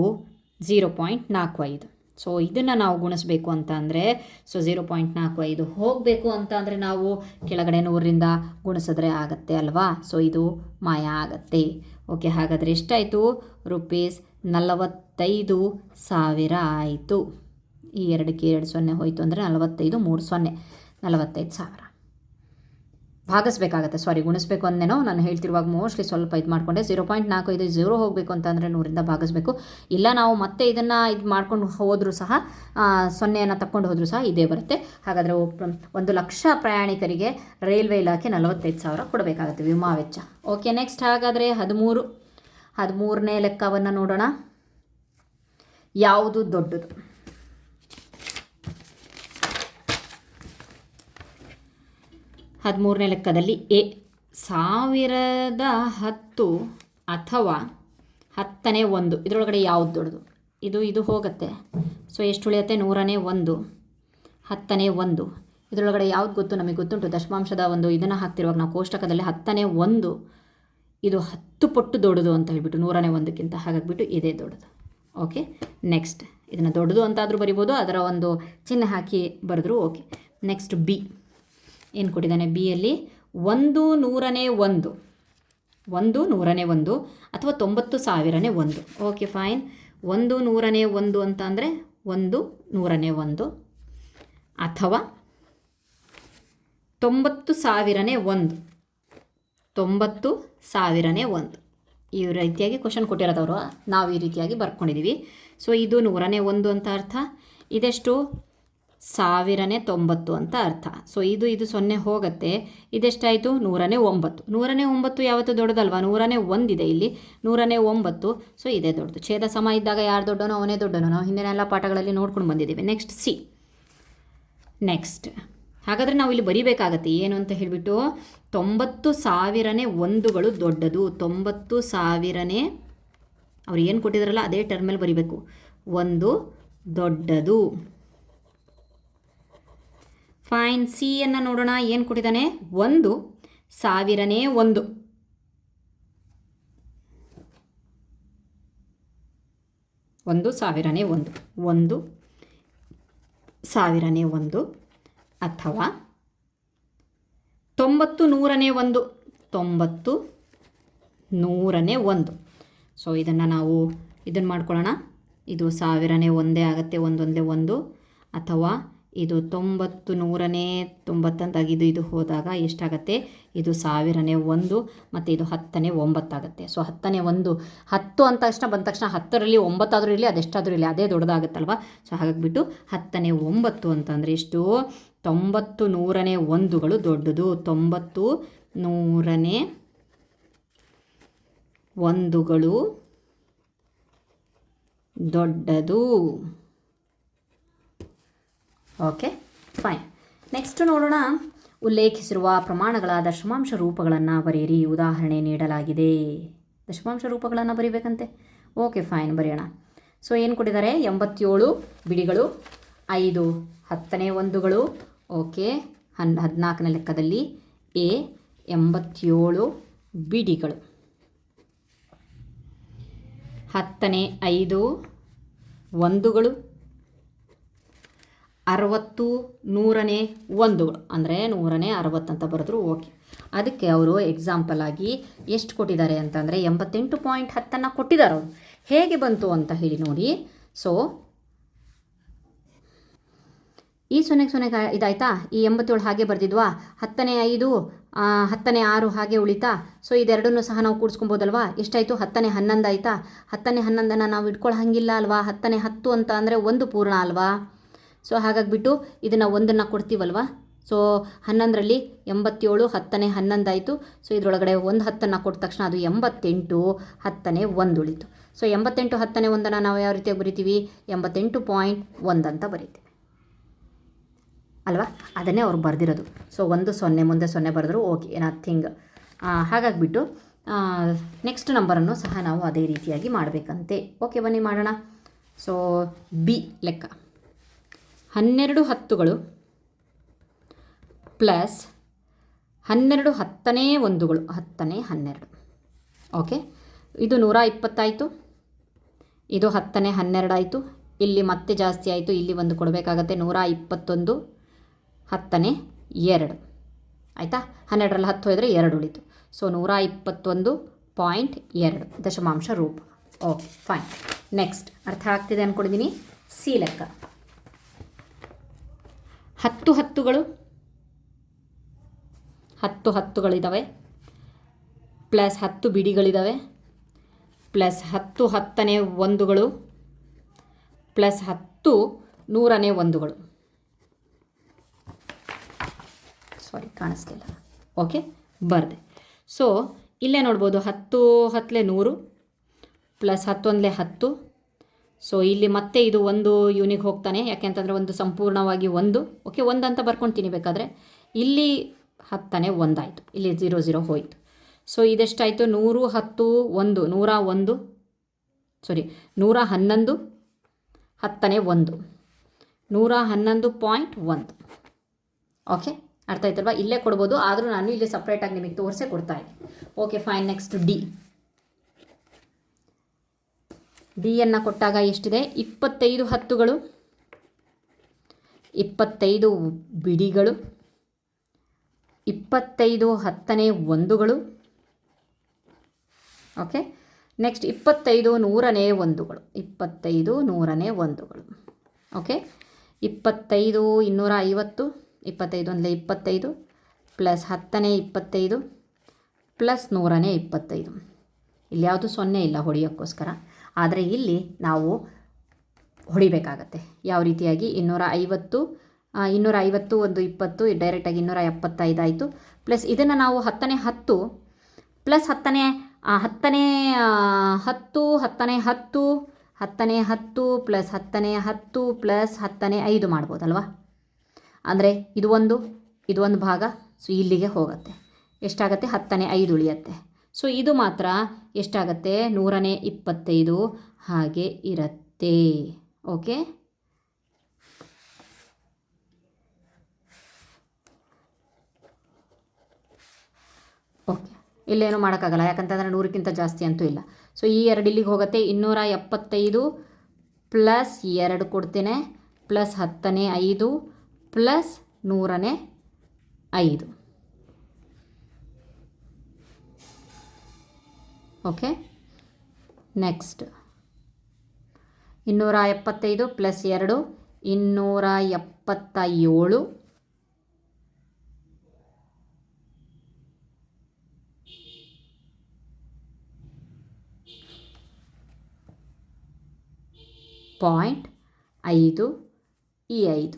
0.45. ಸೊ ಇದನ್ನು ನಾವು ಗುಣಿಸ್ಬೇಕು ಅಂತ ಅಂದರೆ, ಸೊ 0.45 ಹೋಗಬೇಕು ಅಂತ ಅಂದರೆ ನಾವು ಕೆಳಗಡೆ 100ರಿಂದ ಗುಣಿಸಿದ್ರೆ ಆಗುತ್ತೆ ಅಲ್ವಾ. ಸೊ ಇದು ಮಾಯ ಆಗತ್ತೆ. ಓಕೆ, ಹಾಗಾದರೆ ಎಷ್ಟಾಯಿತು, ₹45,000 ಆಯಿತು. ಈ 2ಕ್ಕೆ 2 0 ಹೋಯಿತು ಅಂದರೆ 45 3 0 45,000 ಭಾಗಿಸ್ಬೇಕಾಗತ್ತೆ. ಸಾರಿ, ಗುಣಿಸ್ಬೇಕು ಅಂದೇನೋ ನಾನು ಹೇಳ್ತಿರುವಾಗ ಮೋಸ್ಟ್ಲಿ ಸ್ವಲ್ಪ ಇದು ಮಾಡಿಕೊಂಡೆ. 0.45 0 ಹೋಗಬೇಕು ಅಂತ ಅಂದರೆ 100ರಿಂದ ಭಾಗಿಸ್ಬೇಕು. ಇಲ್ಲ ನಾವು ಮತ್ತೆ ಇದನ್ನು ಮಾಡ್ಕೊಂಡು ಹೋದರೂ ಸಹ 0ಯನ್ನು ತಕ್ಕೊಂಡು ಹೋದರೂ ಸಹ ಇದೇ ಬರುತ್ತೆ. ಹಾಗಾದರೆ 1 ಲಕ್ಷ ಪ್ರಯಾಣಿಕರಿಗೆ ರೈಲ್ವೆ ಇಲಾಖೆ 45,000 ಕೊಡಬೇಕಾಗುತ್ತೆ ವಿಮಾ ವೆಚ್ಚ. ಓಕೆ, ನೆಕ್ಸ್ಟ್ ಹಾಗಾದರೆ 13ನೇ ಲೆಕ್ಕವನ್ನು ನೋಡೋಣ. ಯಾವುದು ದೊಡ್ಡದು? 13ನೇ ಲೆಕ್ಕದಲ್ಲಿ ಎ 1010 ಅಥವಾ 10ನೇ 1 ಇದರೊಳಗಡೆ ಯಾವುದು ದೊಡ್ಡದು? ಇದು ಹೋಗುತ್ತೆ. ಸೊ ಎಷ್ಟು ಉಳಿಯುತ್ತೆ, 100ನೇ 1 10ನೇ 1 ಇದರೊಳಗಡೆ ಯಾವ್ದು ಗೊತ್ತು? ನಮಗೆ ಗೊತ್ತುಂಟು, ದಶಮಾಂಶದ ಒಂದು ಇದನ್ನು ಹಾಕ್ತಿರುವಾಗ ನಾವು ಕೋಷ್ಟಕದಲ್ಲಿ 10ನೇ 1 ಇದು 10 ಪಟ್ಟು ದೊಡ್ಡದು ಅಂತ ಹೇಳ್ಬಿಟ್ಟು 100ನೇ 1ಕ್ಕಿಂತ, ಹಾಗಾಗಿಬಿಟ್ಟು ಇದೇ ದೊಡ್ಡದು. ಓಕೆ, ನೆಕ್ಸ್ಟ್ ಇದನ್ನು ದೊಡ್ಡದು ಅಂತಾದರೂ ಬರಿಬೋದು, ಅದರ ಒಂದು ಚಿಹ್ನೆ ಹಾಕಿ ಬರೆದ್ರು ಓಕೆ. ನೆಕ್ಸ್ಟ್ ಬಿ ಏನು ಕೊಟ್ಟಿದ್ದಾನೆ? ಬಿಯಲ್ಲಿ 1 100ನೇ 1 ಒಂದು ನೂರನೇ ಒಂದು ಅಥವಾ 90,000 ಓಕೆ ಫೈನ್. ಒಂದು ನೂರನೇ ಒಂದು ಅಂತ ಅಂದರೆ ಒಂದು ನೂರನೇ ಒಂದು ಅಥವಾ 90,000 90,000 ಈ ರೀತಿಯಾಗಿ ಕ್ವಶನ್ ಕೊಟ್ಟಿರೋದವರು ನಾವು ಈ ರೀತಿಯಾಗಿ ಬರ್ಕೊಂಡಿದ್ದೀವಿ. ಸೊ ಇದು ನೂರನೇ ಒಂದು ಅಂತ ಅರ್ಥ, ಇದೆಷ್ಟು 1090 ಅಂತ ಅರ್ಥ. ಸೊ ಇದು 0 ಹೋಗುತ್ತೆ, ಇದೆಷ್ಟಾಯಿತು 109. 109 ಯಾವತ್ತೂ ದೊಡ್ಡದಲ್ವಾ, 101 ಇದೆ ಇಲ್ಲಿ, 109. ಸೊ ಇದೇ ದೊಡ್ಡದು. ಛೇದ ಸಮ ಇದ್ದಾಗ ಯಾರು ದೊಡ್ಡನೋ ಅವನೇ ದೊಡ್ಡನೋ, ನಾವು ಹಿಂದಿನ ಎಲ್ಲ ಪಾಠಗಳಲ್ಲಿ ನೋಡ್ಕೊಂಡು ಬಂದಿದ್ದೀವಿ. Next C. ನೆಕ್ಸ್ಟ್ ಹಾಗಾದರೆ ನಾವು ಇಲ್ಲಿ ಬರಿಬೇಕಾಗತ್ತೆ ಏನು ಅಂತ ಹೇಳಿಬಿಟ್ಟು 90,000 ದೊಡ್ಡದು. 90,000 ಅವ್ರು ಏನು ಕೊಟ್ಟಿದ್ದಾರಲ್ಲ ಅದೇ ಟರ್ಮಲ್ಲಿ ಬರಿಬೇಕು. ಒಂದು ದೊಡ್ಡದು. ಫೈನ್. ಸಿಯನ್ನು ನೋಡೋಣ, ಏನು ಕೊಟ್ಟಿದ್ದಾನೆ, 1,000 ಒಂದು. ಒಂದು ಸಾವಿರನೇ ಒಂದು, 1,000 ಒಂದು ಅಥವಾ 90 ನೂರನೇ ಒಂದು, 90 ನೂರನೇ ಒಂದು. ಸೊ ಇದನ್ನು ನಾವು ಇದನ್ನು ಮಾಡ್ಕೊಳ್ಳೋಣ. ಇದು 1000ನೇ ಒಂದೇ ಆಗುತ್ತೆ, ಒಂದೊಂದೇ ಒಂದು. ಅಥವಾ ಇದು 90 ನೂರನೇ 90 ಅಂತಾಗಿ ಇದು ಹೋದಾಗ ಎಷ್ಟಾಗುತ್ತೆ, ಇದು 1000ನೇ ಒಂದು ಮತ್ತು ಇದು 10ನೇ 9 ಆಗುತ್ತೆ. ಸೊ 10ನೇ ಒಂದು 10 ಅಂತ ತಕ್ಷಣ ಬಂದ ತಕ್ಷಣ 10ರಲ್ಲಿ 9 ಆದರೂ ಇರಲಿ, ಅದೆಷ್ಟಾದರೂ ಇರಲಿ, ಅದೇ ದೊಡ್ಡದಾಗುತ್ತಲ್ವ. ಸೊ ಹಾಗಾಗಿಬಿಟ್ಟು 10ನೇ 9 ಅಂತಂದರೆ ಎಷ್ಟು, 90 ನೂರನೇ ಒಂದುಗಳು ದೊಡ್ಡದು. 90 ನೂರನೇ ಒಂದುಗಳು ದೊಡ್ಡದು. Okay fine. ನೆಕ್ಸ್ಟ್ ನೋಡೋಣ. ಉಲ್ಲೇಖಿಸಿರುವ ಪ್ರಮಾಣಗಳ ದಶಮಾಂಶ ರೂಪಗಳನ್ನು ಬರೆಯಿರಿ. ಉದಾಹರಣೆ ನೀಡಲಾಗಿದೆ. ದಶಮಾಂಶ ರೂಪಗಳನ್ನು ಬರೀಬೇಕಂತೆ. ಓಕೆ ಫೈನ್, ಬರೆಯೋಣ. ಸೊ ಏನು ಕೊಟ್ಟಿದ್ದಾರೆ, 87 ಬಿಡಿಗಳು, 5 10ನೇ ಒಂದುಗಳು. ಓಕೆ 14ನೇ ಲೆಕ್ಕದಲ್ಲಿ ಎ 87 ಬಿಡಿಗಳು, 10ನೇ 5 ಒಂದುಗಳು, 60 ನೂರನೇ ಒಂದುಗಳು, ಅಂದರೆ 160 ಅಂತ ಬರೆದ್ರು. ಓಕೆ, ಅದಕ್ಕೆ ಅವರು ಎಕ್ಸಾಂಪಲ್ ಆಗಿ ಎಷ್ಟು ಕೊಟ್ಟಿದ್ದಾರೆ ಅಂತಂದರೆ 88.10 ಕೊಟ್ಟಿದ್ದಾರೆ ಅವರು. ಹೇಗೆ ಬಂತು ಅಂತ ಹೇಳಿ ನೋಡಿ. ಸೊ ಈ 0 ಇದಾಯ್ತಾ, ಈ 87 ಹಾಗೆ ಬರ್ದಿದ್ವಾ, 10ನೇ 5 10ನೇ 6 ಹಾಗೆ ಉಳಿತಾ. ಸೊ ಇದೆರಡನ್ನೂ ಸಹ ನಾವು ಕೂಡಿಸ್ಕೊಬೋದಲ್ವಾ. ಎಷ್ಟಾಯಿತು, 10ನೇ 11 ಆಯಿತಾ. 10ನೇ 11 ನಾವು ಇಟ್ಕೊಳ್ಳೋ ಹಾಗಿಲ್ಲ ಅಲ್ವಾ. 10ನೇ 10 ಅಂತ ಅಂದರೆ ಒಂದು ಪೂರ್ಣ ಅಲ್ವಾ. ಸೊ ಹಾಗಾಗಿಬಿಟ್ಟು ಇದನ್ನು ಒಂದನ್ನು ಕೊಡ್ತೀವಲ್ವ. ಸೊ 11ರಲ್ಲಿ 87, 10ನೇ 11 ಆಯಿತು. ಸೊ ಇದರೊಳಗಡೆ ಒಂದು 10 ಕೊಟ್ಟ ತಕ್ಷಣ ಅದು 88, 10ನೇ 1 ಉಳಿತು. ಸೊ 88 10ನೇ 1 ನಾವು ಯಾವ ರೀತಿಯಾಗಿ ಬರಿತೀವಿ, 88.1 ಅಂತ ಬರಿತೀವಿ ಅಲ್ವಾ. ಅದನ್ನೇ ಅವ್ರು ಬರೆದಿರೋದು. ಸೊ 10 ಮುಂದೆ 0 ಬರೆದ್ರು. Okay, nothing. ಹಾಗಾಗಿಬಿಟ್ಟು ನೆಕ್ಸ್ಟ್ ನಂಬರನ್ನು ಸಹ ನಾವು ಅದೇ ರೀತಿಯಾಗಿ ಮಾಡಬೇಕಂತೆ. ಓಕೆ, ಬನ್ನಿ ಮಾಡೋಣ. ಸೊ ಬಿ ಲೆಕ್ಕ 12 ಹತ್ತುಗಳು ಪ್ಲಸ್ 12 10ನೇ ಒಂದುಗಳು, 10ನೇ 12. ಓಕೆ, ಇದು 120 ಆಯಿತು, ಇದು 10ನೇ 12 ಆಯಿತು. ಇಲ್ಲಿ ಮತ್ತೆ ಜಾಸ್ತಿ ಆಯಿತು, ಇಲ್ಲಿ ಒಂದು ಕೊಡಬೇಕಾಗತ್ತೆ. 121 10ನೇ 2 ಆಯಿತಾ. 12ರಲ್ಲಿ 10 ಹೋದರೆ 2 ಉಳಿತು. ಸೊ 121.2 ದಶಮಾಂಶ ರೂಪ. Okay fine. ನೆಕ್ಸ್ಟ್ ಅರ್ಥ ಆಗ್ತಿದೆ ಅಂದ್ಕೊಂಡಿದ್ದೀನಿ. ಸಿ ಲೆಕ್ಕ 10 ಹತ್ತುಗಳು, 10 ಹತ್ತುಗಳಿದ್ದಾವೆ ಪ್ಲಸ್ 10 ಬಿಡಿಗಳಿದ್ದಾವೆ ಪ್ಲಸ್ 10 10ನೇ ಒಂದುಗಳು ಪ್ಲಸ್ 10 100ನೇ ಒಂದುಗಳು. ಸಾರಿ, ಕಾಣಿಸ್ಲಿಲ್ಲ. ಓಕೆ, ಬರ್ದೆ. ಸೊ ಇಲ್ಲೇ ನೋಡ್ಬೋದು, 10 10ಲೆ 100 ಪ್ಲಸ್ 11ಲೆ 10. ಸೊ ಇಲ್ಲಿ ಮತ್ತೆ ಇದು ಒಂದು ಯೂನಿಗೆ ಹೋಗ್ತಾನೆ, ಯಾಕೆಂತಂದರೆ ಒಂದು ಸಂಪೂರ್ಣವಾಗಿ 1. ಓಕೆ, 1 ಅಂತ ಬರ್ಕೊಳ್ತೀನಿ ಬೇಕಾದರೆ. ಇಲ್ಲಿ 10ನೇ 1 ಆಯಿತು, ಇಲ್ಲಿ 0 0 ಹೋಯಿತು. ಸೊ ಇದೆಷ್ಟಾಯಿತು, 110 1 101 ಸಾರಿ 111 10ನೇ 1 111.1. ಓಕೆ, ಅರ್ಥ ಆಯ್ತಲ್ವಾ. ಇಲ್ಲೇ ಕೊಡ್ಬೋದು, ಆದರೂ ನಾನು ಇಲ್ಲಿ ಸಪ್ರೇಟಾಗಿ ನಿಮಗೆ ತೋರಿಸೇ ಕೊಡ್ತಾ ಇದ್ದೀನಿ. Okay fine. Next D. ಡಿಯನ್ನು ಕೊಟ್ಟಾಗ ಎಷ್ಟಿದೆ, 25 ಹತ್ತುಗಳು, 25 ಬಿಡಿಗಳು, 25 10ನೇ ಒಂದುಗಳು ಓಕೆ. ನೆಕ್ಸ್ಟ್ 25 ನೂರನೇ ಒಂದುಗಳು, 25 ನೂರನೇ ಒಂದುಗಳು. ಓಕೆ. 25 250, 25 ಅಂದರೆ 25 ಪ್ಲಸ್ 10ನೇ 25 ಪ್ಲಸ್ 100ನೇ 25. ಇಲ್ಲಿ ಯಾವುದು 0 ಇಲ್ಲ ಹೊಡೆಯೋಕ್ಕೋಸ್ಕರ, ಆದರೆ ಇಲ್ಲಿ ನಾವು ಹೊಡಿಬೇಕಾಗತ್ತೆ. ಯಾವ ರೀತಿಯಾಗಿ 250 ಒಂದು 20 ಡೈರೆಕ್ಟಾಗಿ 275 ಆಯಿತು. ಪ್ಲಸ್ ಇದನ್ನು ನಾವು 10ನೇ 10 ಪ್ಲಸ್ 10ನೇ 10ನೇ 10 10ನೇ 10 10ನೇ 10 ಪ್ಲಸ್ 10ನೇ 10 ಪ್ಲಸ್ 10ನೇ 5 ಮಾಡ್ಬೋದಲ್ವಾ. ಅಂದರೆ ಇದು ಒಂದು ಭಾಗ, ಸೊ ಇಲ್ಲಿಗೆ ಹೋಗುತ್ತೆ. ಎಷ್ಟಾಗುತ್ತೆ? 10ನೇ 5 ಉಳಿಯುತ್ತೆ. ಸೊ ಇದು ಮಾತ್ರ ಎಷ್ಟಾಗುತ್ತೆ? 125 ಹಾಗೆ ಇರುತ್ತೆ. ಓಕೆ. ಓಕೆ, ಇಲ್ಲೇನು ಮಾಡೋಕ್ಕಾಗಲ್ಲ, ಯಾಕಂತಂದರೆ 100ಕ್ಕಿಂತ ಜಾಸ್ತಿ ಅಂತೂ ಇಲ್ಲ. ಸೊ ಈ 2 ಇಲ್ಲಿಗೆ ಹೋಗುತ್ತೆ. 275 ಪ್ಲಸ್ 2 ಕೊಡ್ತೇನೆ ಪ್ಲಸ್ 10ನೇ 5 ಪ್ಲಸ್ 100ನೇ 5. ಓಕೆ. ನೆಕ್ಸ್ಟ್ 275 ಪ್ಲಸ್ 2 277 0.5 ಈ 5.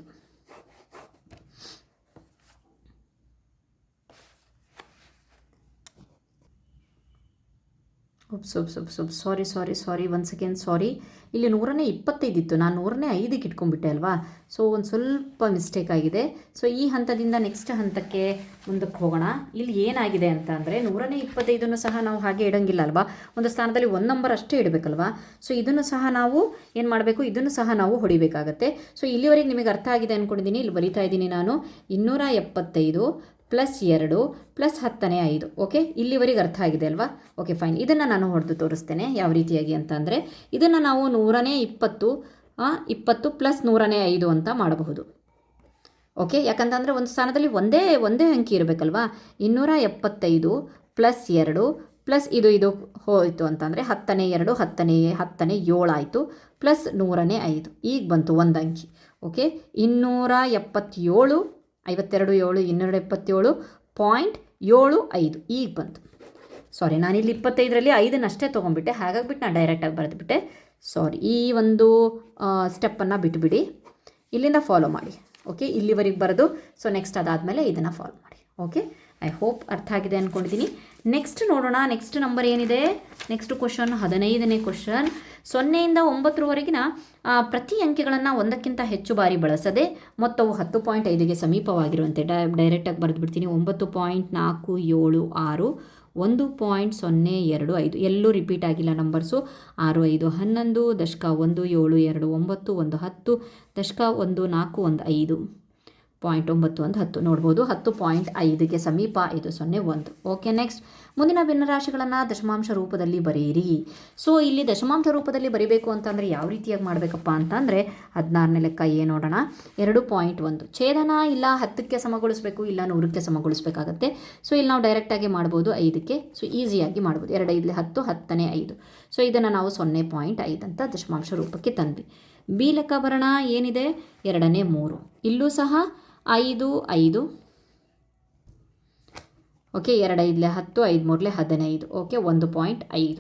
Sorry once again sorry. ಇಲ್ಲಿ 125 ಇತ್ತು, ನಾನು 105ಕ್ಕೆ ಇಟ್ಕೊಂಡ್ಬಿಟ್ಟೆ ಅಲ್ವಾ. ಸೊ ಒಂದು ಸ್ವಲ್ಪ ಮಿಸ್ಟೇಕ್ ಆಗಿದೆ. ಸೊ ಈ ಹಂತದಿಂದ ನೆಕ್ಸ್ಟ್ ಹಂತಕ್ಕೆ ಮುಂದಕ್ಕೆ ಹೋಗೋಣ. ಇಲ್ಲಿ ಏನಾಗಿದೆ ಅಂತ ಅಂದರೆ 125 ಸಹ ನಾವು ಹಾಗೆ ಇಡೋಂಗಿಲ್ಲ ಅಲ್ವಾ, ಒಂದು ಸ್ಥಾನದಲ್ಲಿ 1 ನಂಬರ್ ಅಷ್ಟೇ ಇಡಬೇಕಲ್ವಾ. ಸೊ ಇದನ್ನು ಸಹ ನಾವು ಏನು ಮಾಡಬೇಕು? ಇದನ್ನು ಸಹ ನಾವು ಹೊಡಿಬೇಕಾಗತ್ತೆ. ಸೊ ಇಲ್ಲಿವರೆಗೆ ನಿಮಗೆ ಅರ್ಥ ಆಗಿದೆ ಅಂದ್ಕೊಂಡಿದ್ದೀನಿ. ಇಲ್ಲಿ ಬರಿತಾ ಇದ್ದೀನಿ ನಾನು 275 ಪ್ಲಸ್ 2 ಪ್ಲಸ್ 10ನೇ 5. ಓಕೆ, ಇಲ್ಲಿವರೆಗೆ ಅರ್ಥ ಆಗಿದೆ ಅಲ್ವಾ. Okay fine. ಇದನ್ನು ನಾನು ಹೊಡೆದು ತೋರಿಸ್ತೇನೆ ಯಾವ ರೀತಿಯಾಗಿ ಅಂತ ಅಂದರೆ, ಇದನ್ನು ನಾವು 120 ಪ್ಲಸ್ 105 ಅಂತ ಮಾಡಬಹುದು. ಓಕೆ, ಯಾಕಂತಂದರೆ ಒಂದು ಸ್ಥಾನದಲ್ಲಿ ಒಂದೇ ಅಂಕಿ ಇರಬೇಕಲ್ವಾ. 275 ಪ್ಲಸ್ 2 ಪ್ಲಸ್ ಇದು ಹೋಯಿತು ಅಂತಂದರೆ 10ನೇ 2 10ನೇ 7 ಆಯಿತು ಪ್ಲಸ್ 100ನೇ 5. ಈಗ ಬಂತು ಒಂದು ಅಂಕಿ. ಓಕೆ, 277 52 7 277.75 ಈಗ ಬಂತು. ಸಾರಿ, ನಾನಿಲ್ಲಿ 25ರಲ್ಲಿ 5 ಅಷ್ಟೇ ತೊಗೊಂಡ್ಬಿಟ್ಟೆ, ಹಾಗಾಗಿಬಿಟ್ಟು ನಾನು ಡೈರೆಕ್ಟಾಗಿ ಬರೆದುಬಿಟ್ಟೆ. ಸಾರಿ, ಈ ಒಂದು ಸ್ಟೆಪ್ಪನ್ನು ಬಿಟ್ಟುಬಿಡಿ, ಇಲ್ಲಿಂದ ಫಾಲೋ ಮಾಡಿ. ಓಕೆ, ಇಲ್ಲಿವರೆಗೆ ಬರೆದು ಸೊ ನೆಕ್ಸ್ಟ್ ಅದಾದಮೇಲೆ ಇದನ್ನು ಫಾಲೋ ಮಾಡಿ. ಓಕೆ, ಐ ಹೋಪ್ ಅರ್ಥ ಆಗಿದೆ ಅಂದ್ಕೊಂಡಿದ್ದೀನಿ. ನೆಕ್ಸ್ಟ್ ನೋಡೋಣ. ನೆಕ್ಸ್ಟ್ ನಂಬರ್ ಏನಿದೆ? ನೆಕ್ಸ್ಟ್ ಕ್ವಶನ್ 15ನೇ ಕ್ವಶನ್. 0ಯಿಂದ 9ರವರೆಗಿನ ಪ್ರತಿ ಅಂಕಿಗಳನ್ನು 1ಕ್ಕಿಂತ ಹೆಚ್ಚು ಬಾರಿ ಬಳಸದೆ ಮೊತ್ತವು 10.5ಗೆ ಸಮೀಪವಾಗಿರುವಂತೆ ಡೈರೆಕ್ಟಾಗಿ ಬರೆದುಬಿಡ್ತೀನಿ. 9.476 1.025 ಎಲ್ಲೂ ರಿಪೀಟ್ ಆಗಿಲ್ಲ ನಂಬರ್ಸು. 6 5 11 ದಶಕ 1 7 2 9 1 10 ದಶಕ 1 4 1 5 0.9 10 ನೋಡ್ಬೋದು. 10.5ಗೆ ಸಮೀಪ 5 0 1. ಓಕೆ, ನೆಕ್ಸ್ಟ್ ಮುಂದಿನ ಭಿನ್ನರಾಶಿಗಳನ್ನು ದಶಮಾಂಶ ರೂಪದಲ್ಲಿ ಬರೆಯಿರಿ. ಸೊ ಇಲ್ಲಿ ದಶಮಾಂಶ ರೂಪದಲ್ಲಿ ಬರೀಬೇಕು ಅಂತಂದರೆ ಯಾವ ರೀತಿಯಾಗಿ ಮಾಡಬೇಕಪ್ಪ ಅಂತಂದರೆ 16ನೇ ಲೆಕ್ಕ ನೋಡೋಣ. 2.1 ಛೇದನ ಇಲ್ಲ 10ಕ್ಕೆ ಸಮಗೊಳಿಸಬೇಕು, ಇಲ್ಲ 100ಕ್ಕೆ ಸಮಗೊಳಿಸಬೇಕಾಗತ್ತೆ. ಸೊ ಇಲ್ಲಿ ನಾವು ಡೈರೆಕ್ಟಾಗಿ ಮಾಡ್ಬೋದು 5ಕ್ಕೆ. ಸೊ ಈಸಿಯಾಗಿ ಮಾಡ್ಬೋದು. 2 5 10 10ನೇ 5. ಸೊ ಇದನ್ನು ನಾವು 0.5 ಅಂತ ದಶಮಾಂಶ ರೂಪಕ್ಕೆ ತಂದ್ವಿ. ಬಿ ಲೆಕ್ಕ ಬರೋಣ. ಏನಿದೆ? 2ನೇ 3. ಇಲ್ಲೂ ಸಹ 5 5. ಓಕೆ, 2 5 10 5 3 15. ಓಕೆ, 1.5.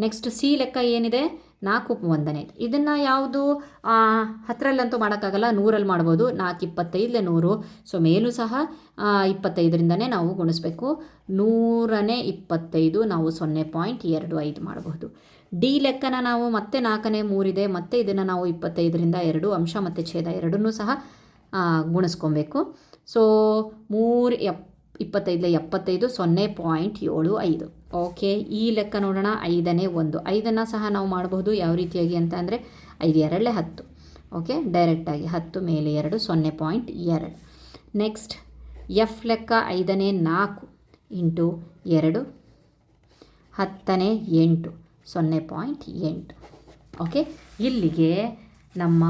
ನೆಕ್ಸ್ಟ್ ಸಿ ಲೆಕ್ಕ ಏನಿದೆ? 4 1ನೇ. ಇದನ್ನು ಯಾವುದು 10ರಲ್ಲಂತೂ ಮಾಡೋಕ್ಕಾಗಲ್ಲ, 100ರಲ್ಲಿ ಮಾಡ್ಬೋದು. 4 25 100. ಸೊ ಮೇಲೂ ಸಹ 25ರಿಂದನೇ ನಾವು ಗುಣಿಸ್ಬೇಕು. 100ನೇ 25 ನಾವು 0.25 ಮಾಡಬಹುದು. ಡಿ ಲೆಕ್ಕನ ನಾವು ಮತ್ತೆ 4ನೇ 3 ಇದೆ, ಮತ್ತೆ ಇದನ್ನು ನಾವು 25ರಿಂದ 2 ಅಂಶ ಮತ್ತು ಛೇದ ಎರಡನ್ನೂ ಸಹ ಗುಣಿಸ್ಕೊಬೇಕು. ಸೊ 3 25 75 0.75. ಓಕೆ, ಈ ಲೆಕ್ಕ ನೋಡೋಣ. 5ನೇ 1. 5ನ್ನು ಸಹ ನಾವು ಮಾಡಬಹುದು. ಯಾವ ರೀತಿಯಾಗಿ ಅಂತ ಅಂದರೆ 5 2 10. ಓಕೆ, ಡೈರೆಕ್ಟಾಗಿ 10 ಮೇಲೆ 2 0.2. ನೆಕ್ಸ್ಟ್ ಎಫ್ ಲೆಕ್ಕ 5ನೇ 4 ಇಂಟು 2 10ನೇ 8 0.8. ಓಕೆ, ಇಲ್ಲಿಗೆ ನಮ್ಮ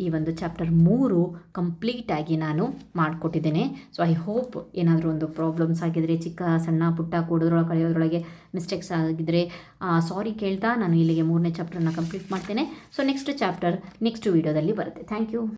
ಈ ಒಂದು ಚಾಪ್ಟರ್ 3 ಕಂಪ್ಲೀಟಾಗಿ ನಾನು ಮಾಡಿಕೊಟ್ಟಿದ್ದೇನೆ. ಸೊ ಐ ಹೋಪ್ ಏನಾದರೂ ಒಂದು ಪ್ರಾಬ್ಲಮ್ಸ್ ಆಗಿದ್ದರೆ, ಸಣ್ಣ ಪುಟ್ಟ ಕೂಡೋದ್ರೊಳಗೆ ಕಳೆಯೋದ್ರೊಳಗೆ ಮಿಸ್ಟೇಕ್ಸ್ ಆಗಿದ್ದರೆ ಸಾರಿ ಕೇಳ್ತಾ ನಾನು ಇಲ್ಲಿಗೆ 3ನೇ ಚಾಪ್ಟರ್ನ ಕಂಪ್ಲೀಟ್ ಮಾಡ್ತೇನೆ. ಸೊ ನೆಕ್ಸ್ಟ್ ಚಾಪ್ಟರ್ ನೆಕ್ಸ್ಟ್ ವೀಡಿಯೋದಲ್ಲಿ ಬರುತ್ತೆ. Thank you.